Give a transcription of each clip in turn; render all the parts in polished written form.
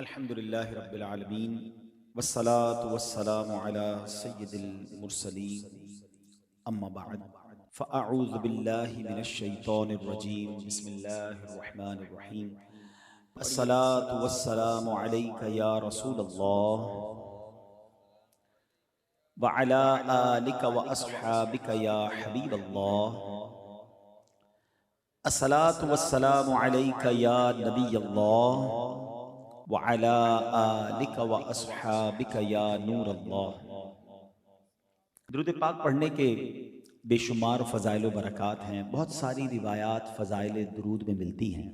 अल्हम्दुलिल्लाहि रब्बिल आलमीन वस्सलातु वस्सलामु अला सय्यिदिल मुरसलीन अम्मा बअद फ़अऊज़ु बिल्लाहि मिनश शैतानिर रजीम बिस्मिल्लाहिर रहमानिर रहीम अस्सलातु वस्सलामु अलैका या रसूलल्लाह व अला आलिका व अस्हाबिका या हबीबल्लाह अस्सलातु वस्सलामु अलैका या नबियल्लाह व अला आलिका व अस्हाबिका या नूरल्लाह। दुरूद पाक पढ़ने के बेशुमार फ़ज़ाइल व बरक़ात हैं। बहुत सारी रिवायात फ़ज़ाइल दुरूद में मिलती हैं।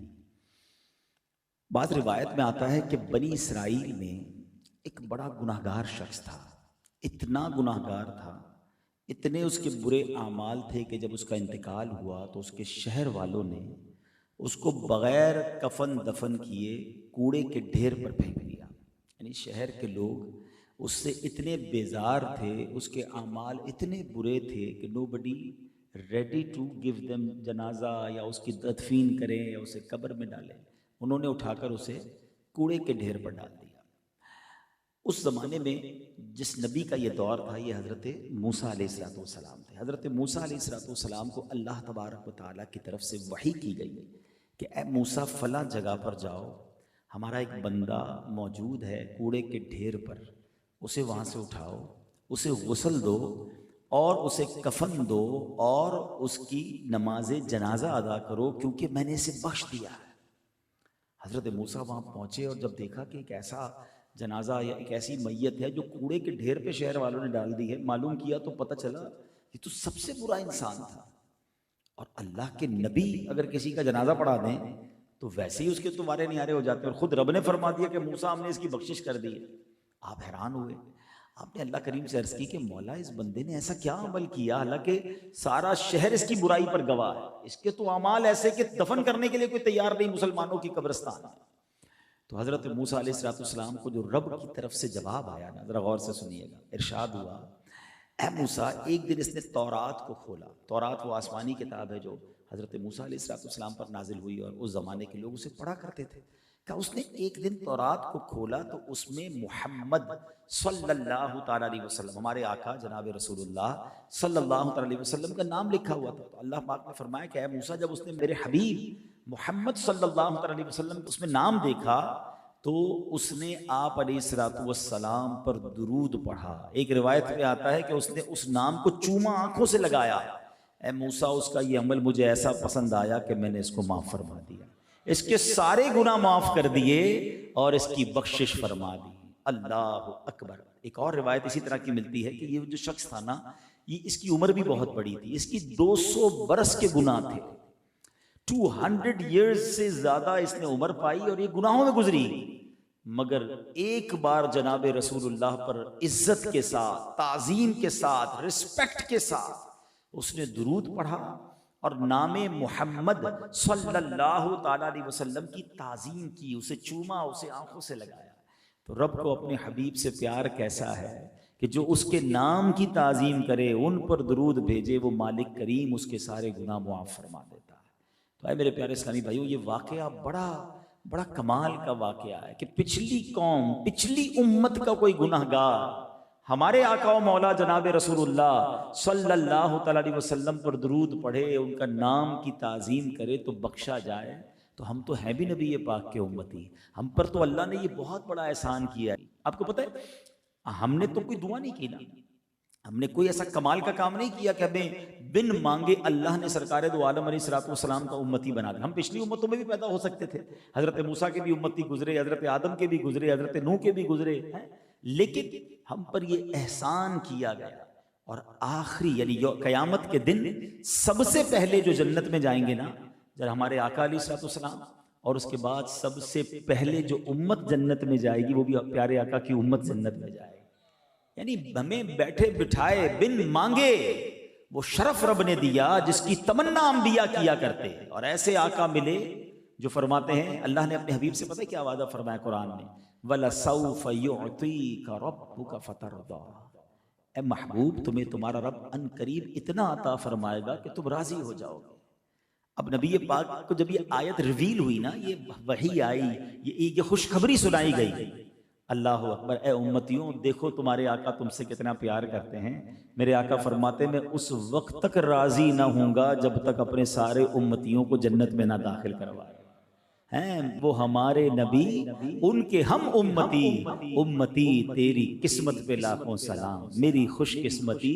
बाज़ रिवायत में आता है कि बनी इसराइल में एक बड़ा गुनाहगार शख्स था। इतना गुनाहगार था, इतने उसके बुरे आमाल थे कि जब उसका इंतकाल हुआ तो उसके शहर वालों ने उसको बग़ैर कफन दफन किए कूड़े के ढेर पर फेंक दिया। यानी शहर के लोग उससे इतने बेजार थे, उसके आमाल इतने बुरे थे कि nobody ready to give them जनाजा या उसकी तदफीन करें या उसे कब्र में डालें। उन्होंने उठाकर उसे कूड़े के ढेर पर डाल दिया। उस ज़माने में जिस नबी का ये दौर था, ये हज़रत मूसा अलैहिस्सलाम थे। हज़रत मूसा अलैहिस्सलाम को अल्लाह तबारक व तआला की तरफ से वही की गई कि ए मूसा फ़ला जगह पर जाओ, हमारा एक बंदा मौजूद है कूड़े के ढेर पर, उसे वहाँ से उठाओ, उसे गुस्ल दो और उसे कफन दो और उसकी नमाज जनाजा अदा करो, क्योंकि मैंने इसे बख्श दिया है। हज़रत मूसा वहाँ पहुँचे और जब देखा कि एक ऐसा जनाजा या एक ऐसी मैयत है जो कूड़े के ढेर पे शहर वालों ने डाल दी है, मालूम किया तो पता चला ये तो सबसे बुरा इंसान था। और अल्लाह के नबी अगर किसी का जनाजा पढ़ा दें तो वैसे ही उसके तुम्हारे नियारे हो जाते हैं। और खुद रब ने फरमा दिया कि मूसा हमने इसकी बख्शिश कर दी है। आप हैरान हुए। आपने अल्लाह करीम से अर्ज़ की कि मौला इस बंदे ने ऐसा क्या अमल किया, हालांकि सारा शहर इसकी बुराई पर गवाह है, इसके तो अमाल ऐसे कि दफन करने के लिए कोई तैयार नहीं मुसलमानों की कब्रिस्तान है। तो हज़रत मूसा अलैहिस्सलाम को जो रब की तरफ से जवाब आया ना, ज़रा गौर से सुनिएगा। इरशाद हुआ, ए मूसा, एक दिन इसने तौरात को खोला। तौरात वो आसमानी किताब है जो हज़रत मूसा अलैहिस्सलाम पर नाजिल हुई और उस ज़माने के लोग उसे पढ़ा करते थे। क्या उसने एक दिन तौरात को खोला तो उसमें मुहम्मद सल्लल्लाहु ताला अलैहि वसल्लम, हमारे आका जनाब रसूलुल्लाह सल्लल्लाहु ताला अलैहि वसल्लम का नाम लिखा हुआ था। तो अल्लाह पाक ने फरमाया कि ए मूसा, जब उसने मेरे हबीब मोहम्मद सल्लल्लाहु ताला अलैहि वसल्लम उसमें नाम देखा तो उसने आप अलैहिस्सलाम पर दुरूद पढ़ा। एक रिवायत में आता है कि उसने उस नाम को चूमा आंखों से लगाया। ए मूसा, उसका ये अमल मुझे ऐसा पसंद आया कि मैंने इसको माफ़ फरमा दिया, इसके सारे गुनाह माफ़ कर दिए और इसकी बख्शिश फरमा दी। अल्लाह अकबर। एक और रिवायत इसी तरह की मिलती है कि ये जो शख्स था ना, ये इसकी उम्र भी बहुत बड़ी थी। इसकी 200 बरस के गुनाह थे। 200 ईयर्स से ज्यादा इसने उम्र पाई और ये गुनाहों में गुजरी। मगर एक बार जनाब रसूलुल्लाह पर इज्जत के साथ, ताजीम के साथ, रिस्पेक्ट के साथ उसने दुरूद पढ़ा और नामे मुहम्मद सल्लल्लाहु ताला अलैहि वसल्लम की ताजीम की, उसे चूमा, उसे आंखों से लगाया। तो रब को अपने हबीब से प्यार कैसा है कि जो उसके नाम की ताजीम करे, उन पर दुरूद भेजे, वो मालिक करीम उसके सारे गुनाह मुआफ़ फरमा देता है। तो आए मेरे प्यारे इस्लामी भाइयों, ये वाक़या बड़ा बड़ा कमाल का वाक़या है कि पिछली कौम, पिछली उम्मत का कोई गुनाहगार हमारे आका व मौला जनाब रसूलुल्लाह सल्लल्लाहु तआला अलैहि वसल्लम पर दुरूद पढ़े, उनका नाम की ताज़ीम करे तो बख्शा जाए। तो हम तो हैं भी नबी पाक के उम्मती, हम पर तो अल्लाह ने ये बहुत बड़ा एहसान किया है। आपको पता है, हमने तो कोई दुआ नहीं की ना, हमने कोई ऐसा कमाल का काम नहीं किया कि हमें बिन मांगे अल्लाह ने सरकार दो आलम अलैहिस्सलाम का उम्मती बना दिया। हम पिछली उम्मतों में भी पैदा हो सकते थे। हजरत मूसा के भी उम्मती गुजरे, हजरत आदम के भी गुजरे, हजरत नूह के भी गुजरे हैं, लेकिन हम पर ये एहसान किया गया। और आखिरी यानी कयामत के दिन सबसे पहले जो जन्नत में जाएंगे ना, जब हमारे आका अलैहिस्सलाम, और उसके बाद सबसे पहले जो उम्मत जन्नत में जाएगी वो भी प्यारे आका की उम्मत जन्नत में जाएगी। यानी हमें बैठे बिठाए बिन मांगे वो शरफ रब ने दिया जिसकी तमन्ना अंबिया किया करते। और ऐसे आका मिले जो फरमाते हैं, अल्लाह ने अपने हबीब से पता है क्या वादा फरमाया कुरान में, वलसौफ युअतीका रब्बुका फतरदा। ए महबूब, तुम्हें तुम्हारा रब अन करीब इतना अता फरमाएगा कि तुम राजी हो जाओगे। अब नबी पाक को जब ये आयत रिवील हुई ना, ये वही आई, ये खुशखबरी सुनाई गई, अल्लाह अकबर, ए उम्मतियों देखो तुम्हारे आका तुमसे कितना प्यार करते हैं। मेरे आका फरमाते मैं उस वक्त तक राजी ना हूंगा जब तक अपने सारे उम्मतियों को जन्नत में ना दाखिल करवाए हैं। वो हमारे नबी, उनके हम उम्मती, उम्मती तेरी किस्मत पे लाखों सलाम, मेरी खुशकिस्मती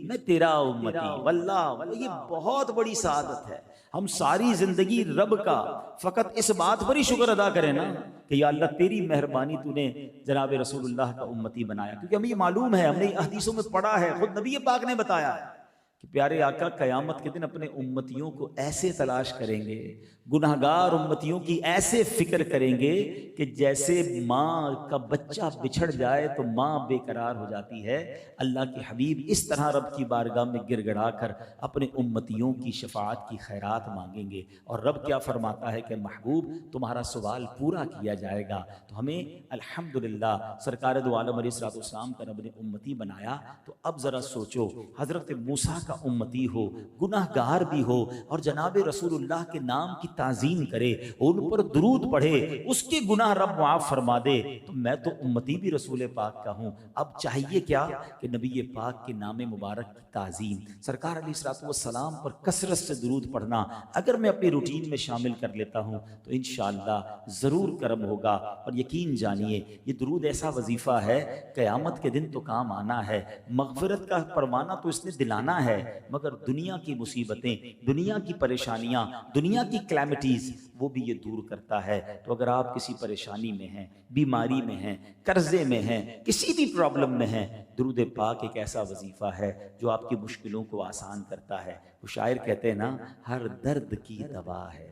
मैं तेरा उम्मती। वल्लाह ये बहुत बड़ी सआदत है। हम सारी जिंदगी रब का फकत इस बात पर ही शुक्र अदा करें ना कि या अल्लाह तेरी मेहरबानी, तूने जनाब रसूलुल्लाह का उम्मती बनाया। क्योंकि हमें ये मालूम है, हमने हदीसों में पढ़ा है, खुद नबी पाक ने बताया है कि प्यारे आका कयामत के दिन अपने उम्मतियों को ऐसे तलाश करेंगे, गुनाहगार उम्मतियों की ऐसे फिक्र करेंगे कि जैसे माँ का बच्चा बिछड़ जाए तो माँ बेकरार हो जाती है। अल्लाह के हबीब इस तरह रब की बारगाह में गिड़गिड़ा कर अपने उम्मतियों की शफाअत की खैरात मांगेंगे। और रब क्या फरमाता है कि महबूब तुम्हारा सवाल पूरा किया जाएगा। तो हमें अल्हम्दुलिल्लाह सरकार दो आलम अलैहिस्सलाम का रब ने उम्मती बनाया। तो अब ज़रा सोचो, हज़रत मूसा का उम्मती हो, गुनाहगार भी हो, और जनाब रसूलुल्लाह के नाम की ताज़ीम करे, उन पर दुरूद पढ़े, उसके गुनाह रब माफ़ फरमा दे। तो मैं तो उम्मती भी रसूल पाक का हूँ। अब चाहिए क्या कि नबी पाक के नाम मुबारक की ताज़ीम, सरकार अलैहिस्सलाम पर कसरत से दुरूद पढ़ना अगर मैं अपनी रूटीन में शामिल कर लेता हूँ तो इंशाअल्लाह ज़रूर करम होगा। और यकीन जानिए ये दुरूद ऐसा वजीफ़ा है, क़यामत के दिन तो काम आना है। मग़फ़िरत का परवाना तो इसने दिलाना है, मगर दुनिया की मुसीबतें, दुनिया की परेशानियां, दुनिया की क्लैमिटीज वो भी ये दूर करता है। तो अगर आप किसी परेशानी में हैं, बीमारी में हैं, कर्जे में हैं, किसी भी प्रॉब्लम में हैं, दुरूद पाक एक ऐसा वजीफा है जो आपकी मुश्किलों को आसान करता है। वो शायर कहते हैं ना, हर दर्द की दवा है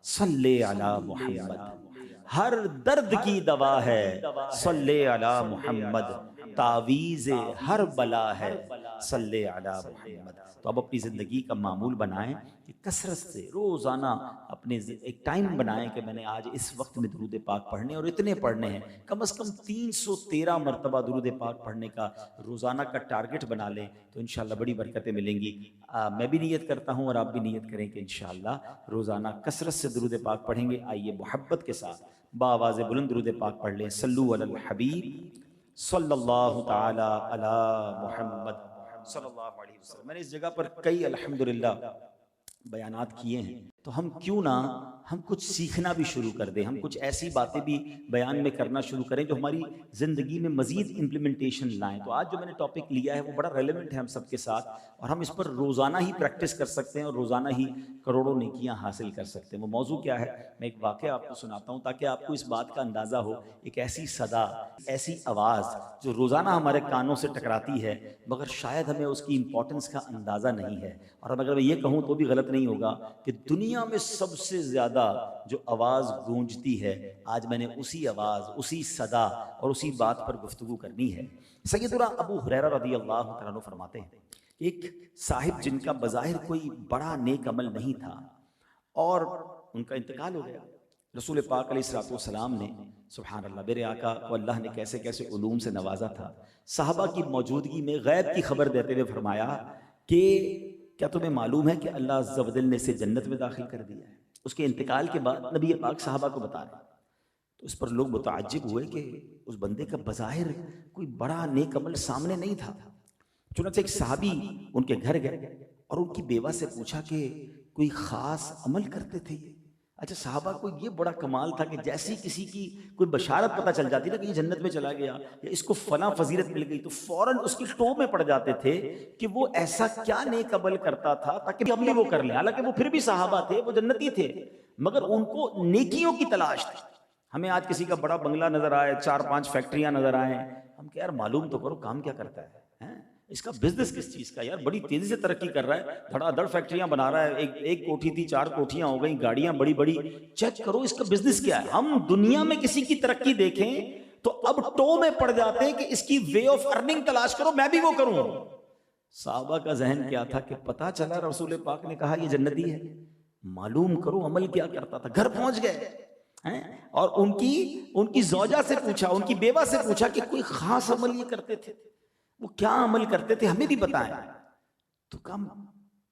सल्ले अला मुहम्मद, हर दर्द की दवा है सल्ले अला मुहम्मद, तावीज़े हर बला है सल्ले अला मुहम्मद। तो अब अपनी ज़िंदगी का मामूल बनाएं कि कसरत से रोज़ाना अपने एक टाइम बनाएं कि मैंने आज इस वक्त में दुरूद पाक पढ़ने, और इतने पढ़ने हैं, कम से कम 313 मरतबा दुरूद पाक पढ़ने का रोज़ाना का टारगेट बना लें तो इंशाअल्लाह बड़ी बरकतें मिलेंगी। मैं भी नियत करता हूँ और आप भी नियत करें कि इंशाअल्लाह रोज़ाना कसरत से दुरूद पाक पढ़ेंगे। आइए मोहब्बत के साथ बावाज़ बुलंद दुरूद पाक पढ़ लें। सल्लु अलल हबीब सल्लल्लाहु ताला अला मुहम्मद सल्लल्लाहु अलैहि वसल्लम। मैंने इस जगह पर कई अल्हम्दुलिल्लाह बयानात किए हैं, तो हम क्यों ना हम कुछ सीखना भी शुरू कर दें, हम कुछ ऐसी बातें भी बयान में करना शुरू करें जो हमारी ज़िंदगी में मज़ीद इम्प्लीमेंटेशन लाएं। तो आज जो मैंने टॉपिक लिया है वो बड़ा रेलेवेंट है हम सबके साथ, और हम इस पर रोज़ाना ही प्रैक्टिस कर सकते हैं और रोज़ाना ही करोड़ों नेकियां हासिल कर सकते हैं। वो मौजू क्या है, मैं एक वाक़या आपको सुनाता हूँ ताकि आपको इस बात का अंदाज़ा हो। एक ऐसी सदा, ऐसी आवाज़ जो रोज़ाना हमारे कानों से टकराती है मगर शायद हमें उसकी इम्पोर्टेंस का अंदाज़ा नहीं है। और अगर मैं ये कहूँ तो भी गलत नहीं होगा कि दुनिया में सबसे ज़्यादा जो आवाज़ गूंजती है, आज मैंने उसी आवाज़, उसी सदा और उसी बात पर गुफ्तगू करनी है। सैयदना अबू हुरैरा रज़ियल्लाहु तआला अन्हु फरमाते हैं, एक साहिब जिनका बज़ाहिर कोई बड़ा नेक अमल नहीं था और उनका इंतकाल हो गया। रसूल पाक अलैहिस्सलाम ने, सुभान अल्लाह, मेरे आका को अल्लाह ने कैसे कैसे उलूम से नवाजा था। साहबा की मौजूदगी में गैब की खबर देते हुए फरमाया कि क्या तुम्हें मालूम है कि अल्लाह अज़्ज़ा व जल ने इसे जन्नत में दाखिल कर दिया है। उसके इंतकाल के बाद नबी पाक साहबा को बता रहे, तो इस पर लोग मुतअज्जिब हुए कि उस बंदे का बज़ाहिर कोई बड़ा नेक अमल सामने नहीं था। चुनांचे एक सहाबी उनके घर गए और उनकी बेवा से पूछा कि कोई ख़ास अमल करते थे ये। अच्छा, साहबा को ये बड़ा कमाल था कि जैसे ही किसी की कोई बशारत पता चल जाती ना कि ये जन्नत में चला गया या इसको फला फजीलत मिल गई, तो फौरन उसकी टो में पड़ जाते थे कि वो ऐसा क्या नेक अमल करता था ताकि हम भी वो कर लें। हालांकि वो फिर भी साहबा थे, वो जन्नती थे, मगर उनको नेकियों की तलाश थी। हमें आज किसी का बड़ा बंगला नजर आए, 4-5 फैक्ट्रियां नजर आए, हम क्या यार मालूम तो करो काम क्या करता है? इसका बिजनेस किस चीज का, यार बड़ी तेजी से तरक्की कर रहा है, धड़ाधड़ फैक्ट्रियां बना रहा है, एक कोठी थी 4 कोठियां हो गई, गाड़ियां बड़ी बड़ी, चेक करो इसका बिजनेस क्या है। हम दुनिया में किसी की तरक्की देखें तो अब टो में पड़ जाते हैं कि इसकी वे ऑफ अर्निंग तलाश करो, मैं भी वो करूं। साहबा का जहन क्या था कि पता चला रसूल पाक ने कहा ये जन्नती है, मालूम करो अमल क्या करता था। घर पहुंच गए हैं और उनकी ज़ौजा से पूछा, उनकी बेवा से पूछा कि कोई खास अमल ये करते थे, वो क्या अमल करते थे, हमें भी बताएं। तो कम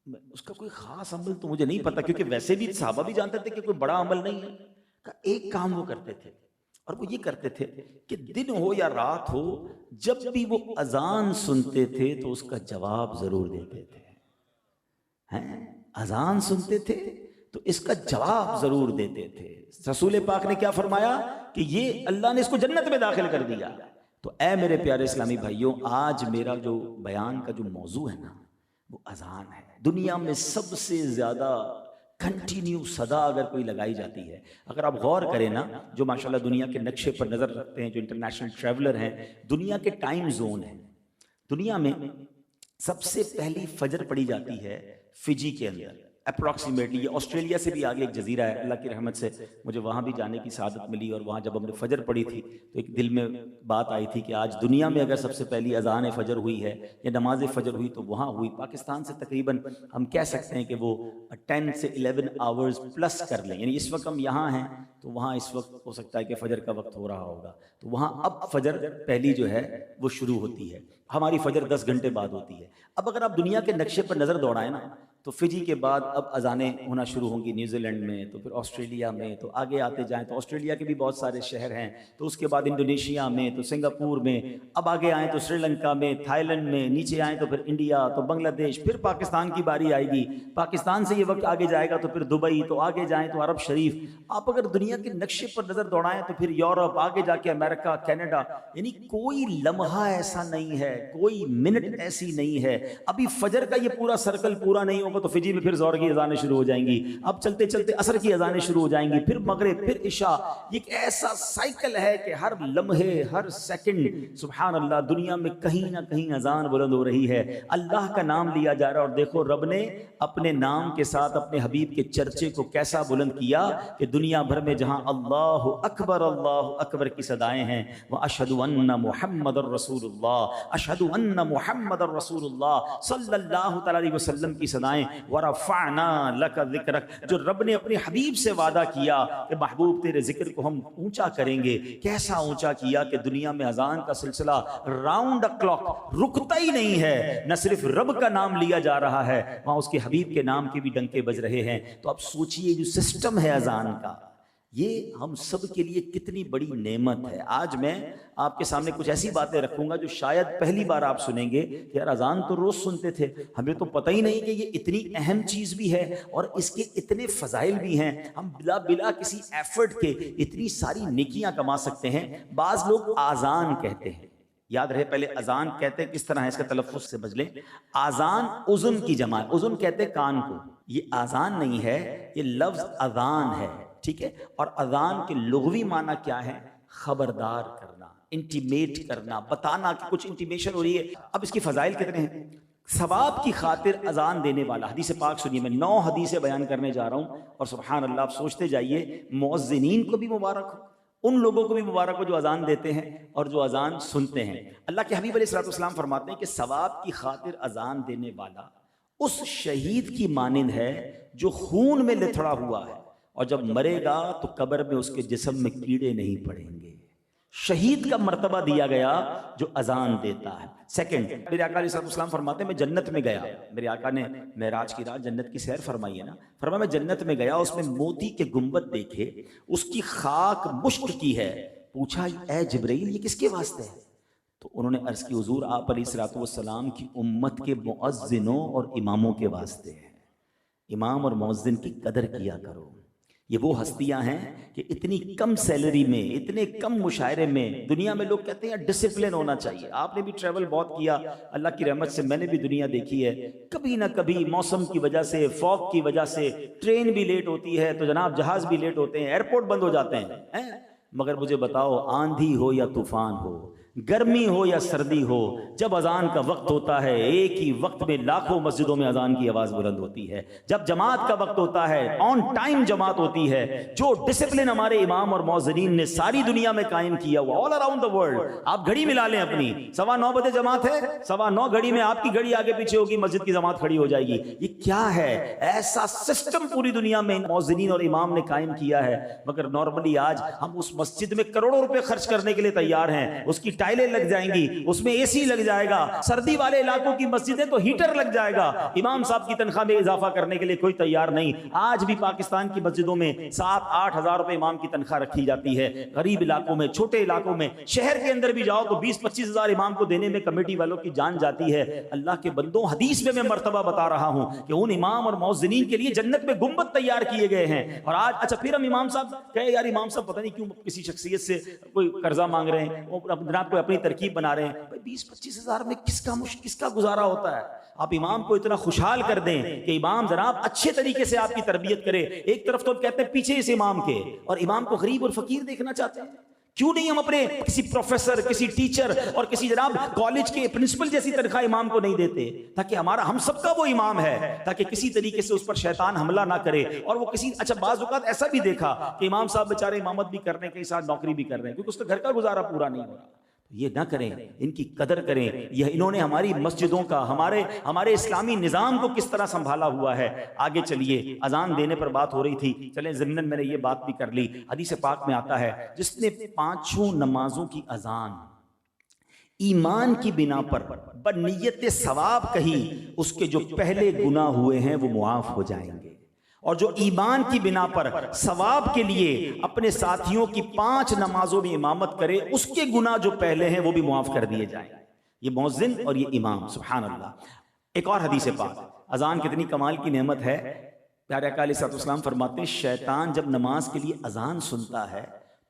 उसका कोई खास अमल तो मुझे नहीं पता, क्योंकि वैसे भी सहाबा भी जानते थे कि कोई बड़ा अमल नहीं है। का एक काम वो करते थे, और वो ये करते थे कि दिन हो या रात हो, जब भी वो अजान सुनते थे तो उसका जवाब जरूर देते थे। हैं, अजान सुनते थे तो इसका जवाब जरूर देते थे। रसूल पाक ने क्या फरमाया कि ये अल्लाह ने इसको जन्नत में दाखिल कर दिया। तो ऐ मेरे प्यारे इस्लामी भाइयों, आज मेरा जो बयान का जो मौजू है ना, वो अजान है। दुनिया में सबसे ज्यादा कंटिन्यू सदा अगर कोई लगाई जाती है, अगर आप गौर करें ना, जो माशाल्लाह दुनिया के नक्शे पर नजर रखते हैं, जो इंटरनेशनल ट्रैवलर हैं, दुनिया के टाइम जोन है, दुनिया में सबसे पहली फजर पड़ी जाती है फिजी के अंदर अप्रॉक्सीमेटली। ये ऑस्ट्रेलिया से भी आगे एक जजीरा है, अल्लाह की रहमत से मुझे वहाँ भी जाने की सआदत मिली, और वहाँ जब हमने फजर पढ़ी थी तो एक दिल में बात आई थी कि आज दुनिया में अगर सबसे पहली अजान फजर हुई है या नमाज फजर हुई तो वहाँ हुई। पाकिस्तान से तकरीबन हम कह सकते हैं कि वो 10 से 11 आवर्स प्लस कर लें, यानी इस वक्त हम यहाँ हैं तो वहाँ इस वक्त हो सकता है कि फजर का वक्त हो रहा होगा, तो वहाँ अब फजर पहली जो है वो शुरू होती है। हमारी फजर 10 घंटे बाद होती है। अब अगर आप दुनिया के नक्शे पर नज़र दौड़ाएं ना, तो फिजी के बाद अब अजानें होना शुरू होंगी न्यूजीलैंड में, तो फिर ऑस्ट्रेलिया में, तो आगे आते जाएं तो ऑस्ट्रेलिया के भी बहुत सारे शहर हैं, तो उसके बाद इंडोनेशिया में, तो सिंगापुर में, अब आगे आएँ तो श्रीलंका में, थाईलैंड में, नीचे आएँ तो फिर इंडिया, तो बांग्लादेश, फिर पाकिस्तान की बारी आएगी। पाकिस्तान से ये वक्त आगे जाएगा तो फिर दुबई, तो आगे जाएँ तो अरब शरीफ। आप अगर दुनिया के नक्शे पर नज़र दौड़ाएं तो फिर यूरोप, आगे जाके अमेरिका, कनाडा, यानी कोई लम्हा ऐसा नहीं है, कोई मिनट ऐसी नहीं है। अभी फजर का ये पूरा सर्कल पूरा नहीं होगा तो फिजी में फिर ज़ोहर की अजानें शुरू हो जाएंगी, अब चलते चलते असर की अजानें शुरू हो जाएंगी, फिर मगरिब, फिर इशा। ये एक ऐसा साइकिल है कि हर लम्हे, हर सेकंड सुभान अल्लाह दुनिया में कहीं ना कहीं अजान बुलंद हो रही है, अल्लाह का नाम लिया जा रहा है। और देखो रब ने अपने नाम के साथ अपने हबीब के चर्चे को कैसा बुलंद किया कि दुनिया भर में जहां अल्लाहु अकबर की सदाएं हैं, वह अशहदु अन्ना मुहम्मदुर रसूलुल्लाह, अशहदु अन्ना मुहम्मदुर रसूलुल्लाह सल्लल्लाहु अलैहि वसल्लम की सदाएं, वरफ़अना लका ज़िक्रक, जो रब ने अपने हबीब से वादा किया कि महबूब तेरे जिक्र को हम ऊंचा करेंगे। कैसा ऊंचा किया कि दुनिया में अजान का सिलसिला राउंड द क्लॉक रुकता ही नहीं है। न सिर्फ रब का नाम लिया जा रहा है, वहां उसके हबीब के नाम के भी डंके बज रहे हैं। तो अब सोचिए जो सिस्टम है अजान का, ये हम सब के लिए कितनी बड़ी नेमत है। आज मैं आपके सामने कुछ ऐसी बातें रखूंगा जो शायद पहली बार आप सुनेंगे कि यार अजान तो रोज सुनते थे, हमें तो पता ही नहीं कि ये इतनी अहम चीज भी है और इसके इतने फजाइल भी हैं। हम बिला बिला किसी एफर्ट के इतनी सारी नेकियां कमा सकते हैं। बाज लोग आजान कहते हैं, याद रहे पहले अजान कहते किस तरह है, इसका तलफ्फुज से बच लें। आजान उजुन की जमा, उजुन कहते कान को, ये आजान नहीं है, ये लफ्ज अजान है, ठीक है। और अजान के लुग़वी माना क्या है? खबरदार करना, इंटीमेट करना, बताना कि कुछ इंटीमेशन हो रही है। अब इसकी फजाइल कितने हैं। सवाब की खातिर अजान देने वाला, हदीस पाक सुनिए, मैं 9 हदीसें बयान करने जा रहा हूं और सुभान अल्लाह आप सोचते जाइए, मुअज्जिनीन को भी मुबारक हो, उन लोगों को भी मुबारक हो जो अजान देते हैं और जो अजान सुनते हैं। अल्लाह के हबीब अलैहिस्सलाम फरमाते हैं कि सवाब की खातिर अजान देने वाला उस शहीद की मानिंद है जो खून में लिथड़ा हुआ है, और जब मरेगा तो कब्र में उसके जिस्म में कीड़े नहीं पड़ेंगे। शहीद का मर्तबा दिया गया जो अजान देता है। सेकंड, मेरे आका अलैहिस्सलाम फरमाते हैं मैं जन्नत में गया, मेरे आका ने मेराज की रात जन्नत की सैर फरमाई है ना, फरमाया मैं जन्नत में गया, उसमें मोती के गुंबद देखे, उसकी खाक मुश्क की है। पूछा ए जिब्रील ये किसके वास्ते है? तो उन्होंने अर्ज की हुजूर आप अलैहिस्सलाम की उम्मत के मुअज्जिनों और इमामों के वास्ते है। इमाम और मुअज्जिन की कदर किया करो। ये वो हस्तियां हैं कि इतनी कम सैलरी में, इतने कम मुशायरे में, दुनिया में लोग कहते हैं डिसिप्लिन होना चाहिए। आपने भी ट्रैवल बहुत किया, अल्लाह की रहमत से मैंने भी दुनिया देखी है। कभी ना कभी मौसम की वजह से, फॉग की वजह से ट्रेन भी लेट होती है तो जनाब जहाज भी लेट होते हैं, एयरपोर्ट बंद हो जाते हैं। मगर मुझे बताओ, आंधी हो या तूफान हो, गर्मी हो या सर्दी हो, जब अजान का वक्त होता है, एक ही वक्त में लाखों मस्जिदों में अजान की आवाज बुलंद होती है। जब जमात का वक्त होता है, ऑन टाइम जमात होती है, जो डिसिप्लिन हमारे इमाम और मुअज्जिनीन ने सारी दुनिया में कायम किया हुआ, ऑल अराउंड द वर्ल्ड। आप घड़ी मिला लें अपनी, 9:15 बजे जमात है, 9:15 घड़ी में आपकी घड़ी आगे पीछे होगी, मस्जिद की जमात खड़ी हो जाएगी। ये क्या है? ऐसा सिस्टम पूरी दुनिया में मुअज्जिनीन और इमाम ने कायम किया है। मगर नॉर्मली आज हम उस मस्जिद में करोड़ों रुपए खर्च करने के लिए तैयार हैं, उसकी टाइलें लग जाएंगी, उसमें एसी लग जाएगा, सर्दी वाले इलाकों की मस्जिदें तो हीटर लग जाएगा। इमाम साहब की तनख्वाह में इजाफा करने के लिए कोई तैयार नहीं। आज भी पाकिस्तान की मस्जिदों में 7-8 हज़ार रुपए इमाम की तनख्वाह रखी जाती है। गरीब इलाकों में, छोटे इलाकों में, शहर के अंदर भी जाओ तो 20-25 हज़ार इमाम को देने में कमेटी वालों की जान जाती है। अल्लाह के बंदों, हदीस में मैं मर्तबा बता रहा हूं कि उन इमाम और मौज़िनीन के लिए जन्नत में गुंबद तैयार किए गए हैं। और आज अच्छा फिर हम इमाम साहब कहे यार इमाम साहब पता नहीं क्यों किसी शख्सियत से कोई कर्जा मांग रहे हैं, जनाब कोई अपनी तरकीब बना रहे हैं। 20-25 हज़ार में किसका गुजारा होता है? आप इमाम को इतना खुशहाल कर दें कि इमाम जनाब अच्छे तरीके से आपकी तरबियत करे। एक तरफ तो कहते हैं पीछे इस इमाम के, और इमाम को गरीब और फकीर देखना चाहते हैं। क्यों नहीं हम अपने किसी प्रोफेसर, किसी टीचर और किसी जनाब कॉलेज के प्रिंसिपल जैसी तनख्वाह इमाम को नहीं देते, ताकि हम सबका वो इमाम है, ताकि किसी तरीके से उस पर शैतान हमला ना करे। और वो किसी अच्छा बाज़ औक़ात ऐसा भी देखा कि इमाम साहब बेचारे इमामत भी कर रहे हैं, कई साथ नौकरी भी कर रहे हैं, क्योंकि उसका घर का गुजारा पूरा नहीं हो रहा। ये ना करें, इनकी कदर करें। यह इन्होंने हमारी मस्जिदों का, हमारे इस्लामी निज़ाम को किस तरह संभाला हुआ है। आगे चलिए, अजान देने पर बात हो रही थी, चलें ज़मीनन मैंने ये बात भी कर ली। हदीस पाक में आता है जिसने 5 नमाजों की अजान ईमान की बिना पर बनियत सवाब कही, उसके जो पहले गुनाह हुए हैं वो मुआफ हो जाएंगे। और जो ईमान की बिना पर सवाब के लिए अपने साथियों की 5 नमाजों में इमामत करे, उसके गुनाह जो पहले हैं वो भी मुआफ कर दिए जाएं। ये मुअज्जिन और ये इमाम, सुभान अल्लाह। एक और हदीस पाक, अजान कितनी कमाल की नेमत है। प्यारे आका अलैहिस्सलाम फरमाते हैं शैतान जब नमाज के लिए अजान सुनता है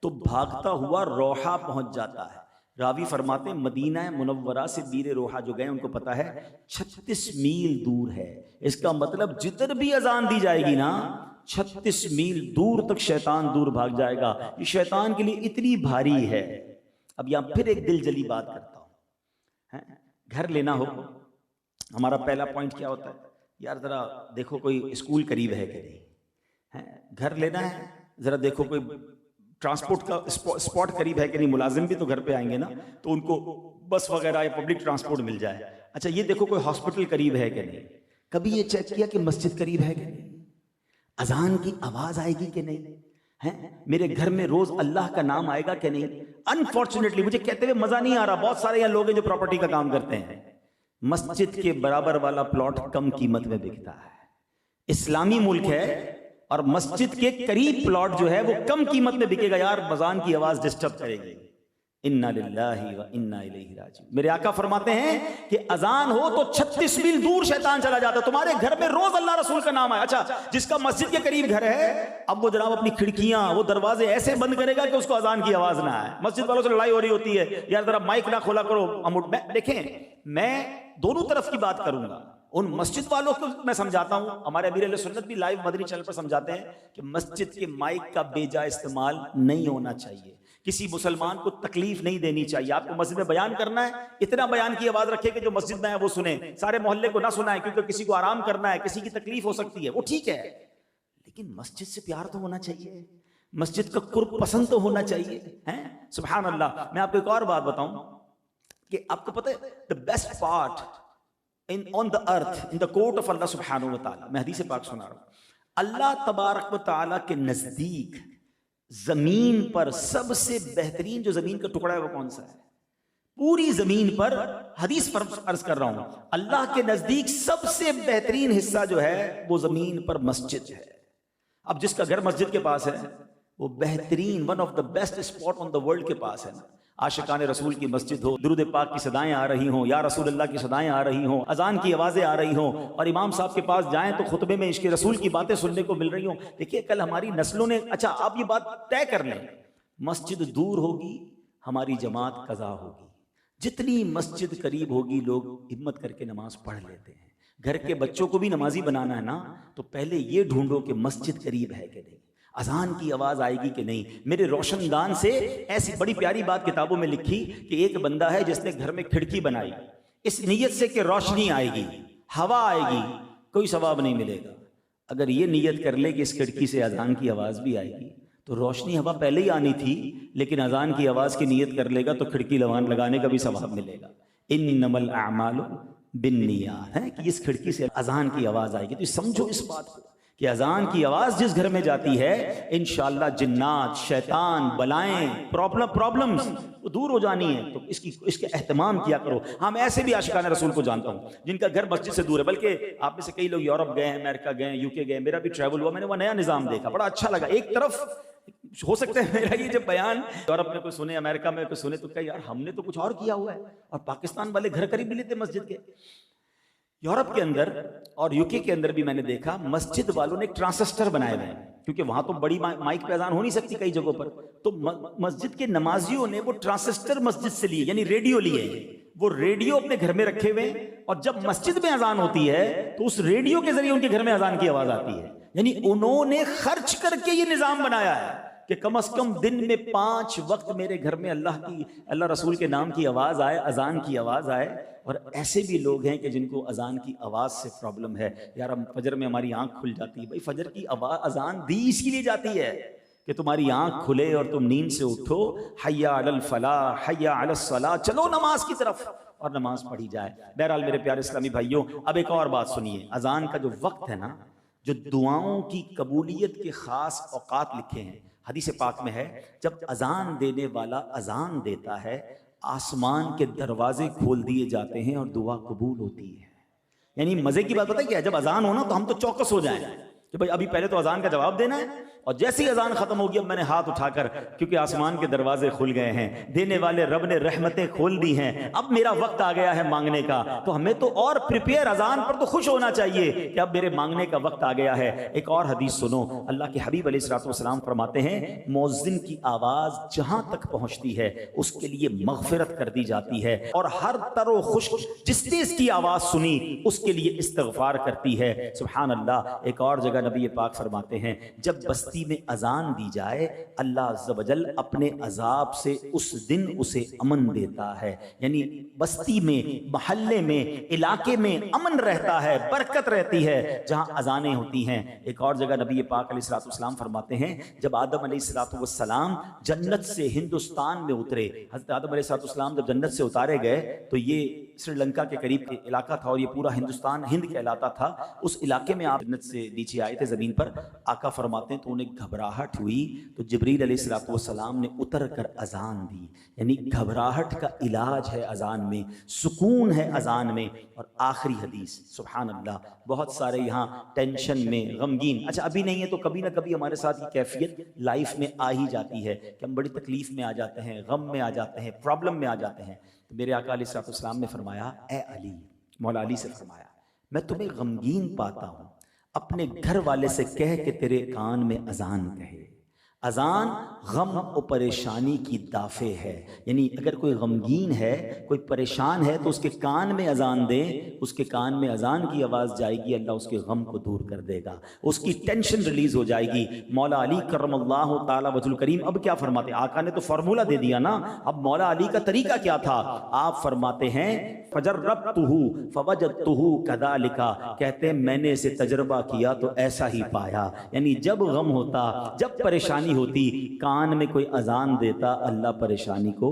तो भागता हुआ रोहा पहुंच जाता है। रावी फरमाते हैं मदीना मुनव्वरा से दीर रोहा जो गए उनको पता है 36 मील दूर है। इसका मतलब जिधर भी अजान दी जाएगी ना, 36 मील दूर तक शैतान दूर भाग जाएगा। ये शैतान के लिए इतनी भारी है। अब यहां फिर एक दिल जली बात करता हूं, घर लेना हो, हमारा पहला पॉइंट क्या होता है? यार जरा देखो कोई स्कूल करीब है कि नहीं, है घर लेना है, जरा देखो कोई ट्रांसपोर्ट का स्पॉट करीब है कि नहीं। मुलाजिम भी तो घर पे आएंगे ना, तो उनको बस वगैरह या पब्लिक ट्रांसपोर्ट मिल जाए। अच्छा ये देखो कोई हॉस्पिटल करीब है कि नहीं। कभी ये चेक किया कि मस्जिद करीब है कि नहीं, अजान की आवाज आएगी कि नहीं, है मेरे घर में रोज अल्लाह का नाम आएगा कि नहीं। अनफॉर्चुनेटली मुझे कहते हुए मजा नहीं आ रहा, बहुत सारे यहाँ लोग हैं जो प्रॉपर्टी का काम करते हैं, मस्जिद के बराबर वाला प्लॉट कम कीमत में बिकता है। इस्लामी मुल्क है और मस्जिद के करीब प्लॉट जो है वो कम कीमत में बिकेगा। यार अजान की आवाज डिस्टर्ब करेगी। इन्ना लिल्लाहि व इन्ना इलैहि राजिऊन। मेरे आका फरमाते हैं कि अजान हो तो 36 मील दूर शैतान चला जाता है। तुम्हारे घर में रोज अल्लाह रसूल का नाम है। अच्छा जिसका मस्जिद के करीब घर है, अब वो जनाब अपनी खिड़कियां, वो दरवाजे ऐसे बंद करेगा कि उसको अजान की आवाज ना आए। मस्जिद वालों से लड़ाई हो रही होती है, यार जरा माइक ना खोला करो। देखें मैं दोनों तरफ की बात करूंगा। उन मस्जिद वालों को मैं समझाता हूं, हमारे अमीर अहले सुन्नत भी लाइव मदनी चैनल पर समझाते हैं कि मस्जिद के माइक का बेजा इस्तेमाल नहीं होना चाहिए। किसी मुसलमान को तकलीफ नहीं देनी चाहिए। आपको मस्जिद में बयान करना है, इतना बयान की आवाज रखे कि जो मस्जिद में है वो सुने, सारे मोहल्ले को ना सुनाए, क्योंकि किसी को आराम करना है, किसी की तकलीफ हो सकती है, वो ठीक है। लेकिन मस्जिद से प्यार तो होना चाहिए, मस्जिद का कुर्ब पसंद तो होना चाहिए, है सुभान अल्लाह। मैं आपको एक और बात बताऊं कि आपको पता है the best part on the earth in the court of Allah subhanahu wa ta'ala, मैं हदीस पाक सुना रहा हूं। अल्लाह तबारक व तआला के नजदीक जमीन पर सबसे बेहतरीन जो जमीन का टुकड़ा है वो कौन सा है? पूरी जमीन पर, हदीस पर अर्ज कर रहा हूं, अल्लाह के नजदीक सबसे बेहतरीन हिस्सा जो है वो जमीन पर मस्जिद है। अब जिसका घर मस्जिद के पास है वो बेहतरीन, one of the best spot on the world के पास है ना। आशिकान रसूल की मस्जिद हो, दुरूद पाक की सदाएं आ रही हों, या रसूल अल्लाह की सदाएं आ रही हों, अजान की आवाज़ें आ रही हों, और इमाम साहब के पास जाएं तो खुतबे में इश्क़ रसूल की बातें सुनने को मिल रही हों। देखिए कल हमारी नस्लों ने, अच्छा आप ये बात तय कर लें, मस्जिद दूर होगी हमारी जमात कज़ा होगी। जितनी मस्जिद करीब होगी लोग हिम्मत करके नमाज पढ़ लेते हैं। घर के बच्चों को भी नमाजी बनाना है ना, तो पहले ये ढूंढो कि मस्जिद करीब है कि नहीं, अजान की आवाज आएगी कि नहीं। मेरे रोशनदान से ऐसी बड़ी प्यारी बात किताबों में लिखी कि एक बंदा है जिसने घर में खिड़की बनाई इस नीयत से कि रोशनी आएगी, हवा आएगी, कोई सवाब नहीं मिलेगा। अगर ये नीयत कर ले कि इस खिड़की से अजान की आवाज भी आएगी, तो रोशनी हवा पहले ही आनी थी, लेकिन अजान की आवाज की नीयत कर लेगा तो खिड़की लगाने का भी सवाब मिलेगा। इन्नमल अअमालु बिन्नियात है कि इस खिड़की से अजान की आवाज आएगी। तो समझो इस बात को कि अजान की आवाज जिस घर में जाती है इंशाअल्लाह जिन्नात, शैतान, बलाएं, प्रॉब्लम्स वो दूर हो जानी है। तो इसके एहतमाम किया करो। हाँ, मैं ऐसे भी आशिकान रसूल को जानता हूँ जिनका घर मस्जिद से दूर है, बल्कि आप में से कई लोग यूरोप गए हैं, अमेरिका गए हैं, यूके गए, मेरा भी ट्रैवल हुआ, मैंने वह नया निजाम देखा, बड़ा अच्छा लगा। एक तरफ हो सकता है मेरा ये जब बयान यूरोप में कोई सुने, अमेरिका में कोई सुने, तो कहा यार हमने तो कुछ और किया हुआ है, और पाकिस्तान वाले घर करीब भी लेते मस्जिद के। यूरोप के अंदर और यूके के अंदर भी मैंने देखा मस्जिद वालों ने एक ट्रांसिस्टर बनाए हुए हैं, क्योंकि वहां तो बड़ी माइक पे अजान हो नहीं सकती कई जगहों पर, तो मस्जिद के नमाजियों ने वो ट्रांसिस्टर मस्जिद से लिए, यानी रेडियो लिए। वो रेडियो अपने घर में रखे हुए, और जब मस्जिद में अजान होती है तो उस रेडियो के जरिए उनके घर में अजान की आवाज आती है। यानी उन्होंने खर्च करके ये निजाम बनाया है कि कम से कम दिन में 5 वक्त मेरे घर में अल्लाह रसूल के नाम की आवाज आए, अजान की आवाज आए। और ऐसे भी लोग हैं कि जिनको अजान की आवाज से प्रॉब्लम है। यार हम फजर में हमारी आंख खुल जाती है, भाई फजर की आवाज अजान दी इसलिए जाती है कि तुम्हारी आंख खुले और तुम नींद से उठो, हय्या अलल फलाह, हय्या अलस सलाह, चलो नमाज की तरफ, और नमाज पढ़ी जाए। बहरहाल मेरे प्यारे इस्लामी भाइयों, अब एक और बात सुनिए। अजान का जो वक्त है ना, जो दुआओं की कबूलियत के खास औकात लिखे हैं, हदीस पाक में है, जब अजान देने वाला अजान देता है आसमान के दरवाजे खोल दिए जाते हैं और दुआ कबूल होती है। यानी मजे की बात पता है क्या है, जब अजान हो ना तो हम तो चौकस हो जाएं कि भाई अभी पहले तो अजान का जवाब देना है, और जैसे ही अजान खत्म होगी अब मैंने हाथ उठाकर, क्योंकि आसमान के दरवाजे खुल गए हैं, देने वाले रब ने रहमतें खोल दी हैं, अब मेरा वक्त आ गया है मांगने का। तो हमें तो और प्रिपेयर, अजान पर तो खुश होना चाहिए कि अब मेरे मांगने का वक्त आ गया है। एक और हदीस सुनो, अल्लाह के हबीब अलैहिस्सलाम फरमाते हैं, मुअज्जिन की आवाज जहां तक पहुंचती है उसके लिए मगफिरत कर दी जाती है, और हर तरो खुश जिसने इसकी आवाज सुनी उसके लिए इस्तिगफार करती है। सुभान अल्लाह। एक और जगह नबी पाक फरमाते हैं, जब बस्ती में अजान दी जाए अल्लाह अज़्ज़ व जल अपने अजाब से उस दिन उसे अमन देता है। यानी बस्ती में, महल्ले में, इलाके में अमन रहता है, बरकत रहती है जहां अजानें होती हैं। एक और जगह नबी पाक अलैहिस्सलाम फरमाते हैं, जब आदम अलैहिस्सलाम जन्नत से हिंदुस्तान में उतरे, हज़रत आदम अलैहिस्सलाम जब जन्नत से उतारे गए तो ये श्रीलंका के करीब इलाका था, और ये पूरा हिंदुस्तान हिंद कहलाता था। उस इलाके में आप जन्नत से नीचे आए थे जमीन पर, आका फरमाते हैं तो उन्हें घबराहट हुई, तो जिब्रील अलैहिस्सलाम ने उतर कर अजान दी। यानी घबराहट का इलाज है अजान में, सुकून है अजान में। और आखिरी हदीस, सुभान अल्लाह, बहुत सारे यहाँ टेंशन में, गमगीन, अच्छा अभी नहीं है तो कभी ना कभी हमारे साथ ये कैफियत लाइफ में आ ही जाती है कि हम बड़ी तकलीफ में आ जाते हैं, गम में आ जाते हैं, प्रॉब्लम में आ जाते हैं। तो मेरे आका अलैहिस्सलाम ने फरमाया, ए अली, मौला अली से फरमाया, मैं तुम्हें गमगीन पाता हूँ, अपने घर वाले से कह के तेरे कान में अजान कहे। अजान गम और परेशानी की दाफे है। यानी अगर कोई गमगीन है, कोई परेशान है, तो उसके कान में अजान दे, उसके कान में अजान की आवाज़ जाएगी, अल्लाह उसके गम को दूर कर देगा, उसकी टेंशन रिलीज हो जाएगी। मौला अली करमल्लाहु ताला वजहुल करीम अब क्या फरमाते, आका ने तो फार्मूला दे दिया ना, अब मौला अली का तरीका क्या था, आप फरमाते हैं, फजर्रबतुहु फवजदतुहु कदालिका, कहते हैं मैंने इसे तजर्बा किया तो ऐसा ही पाया। यानी जब गम होता, जब परेशानी होती, कान में कोई अजान देता, अल्लाह परेशानी को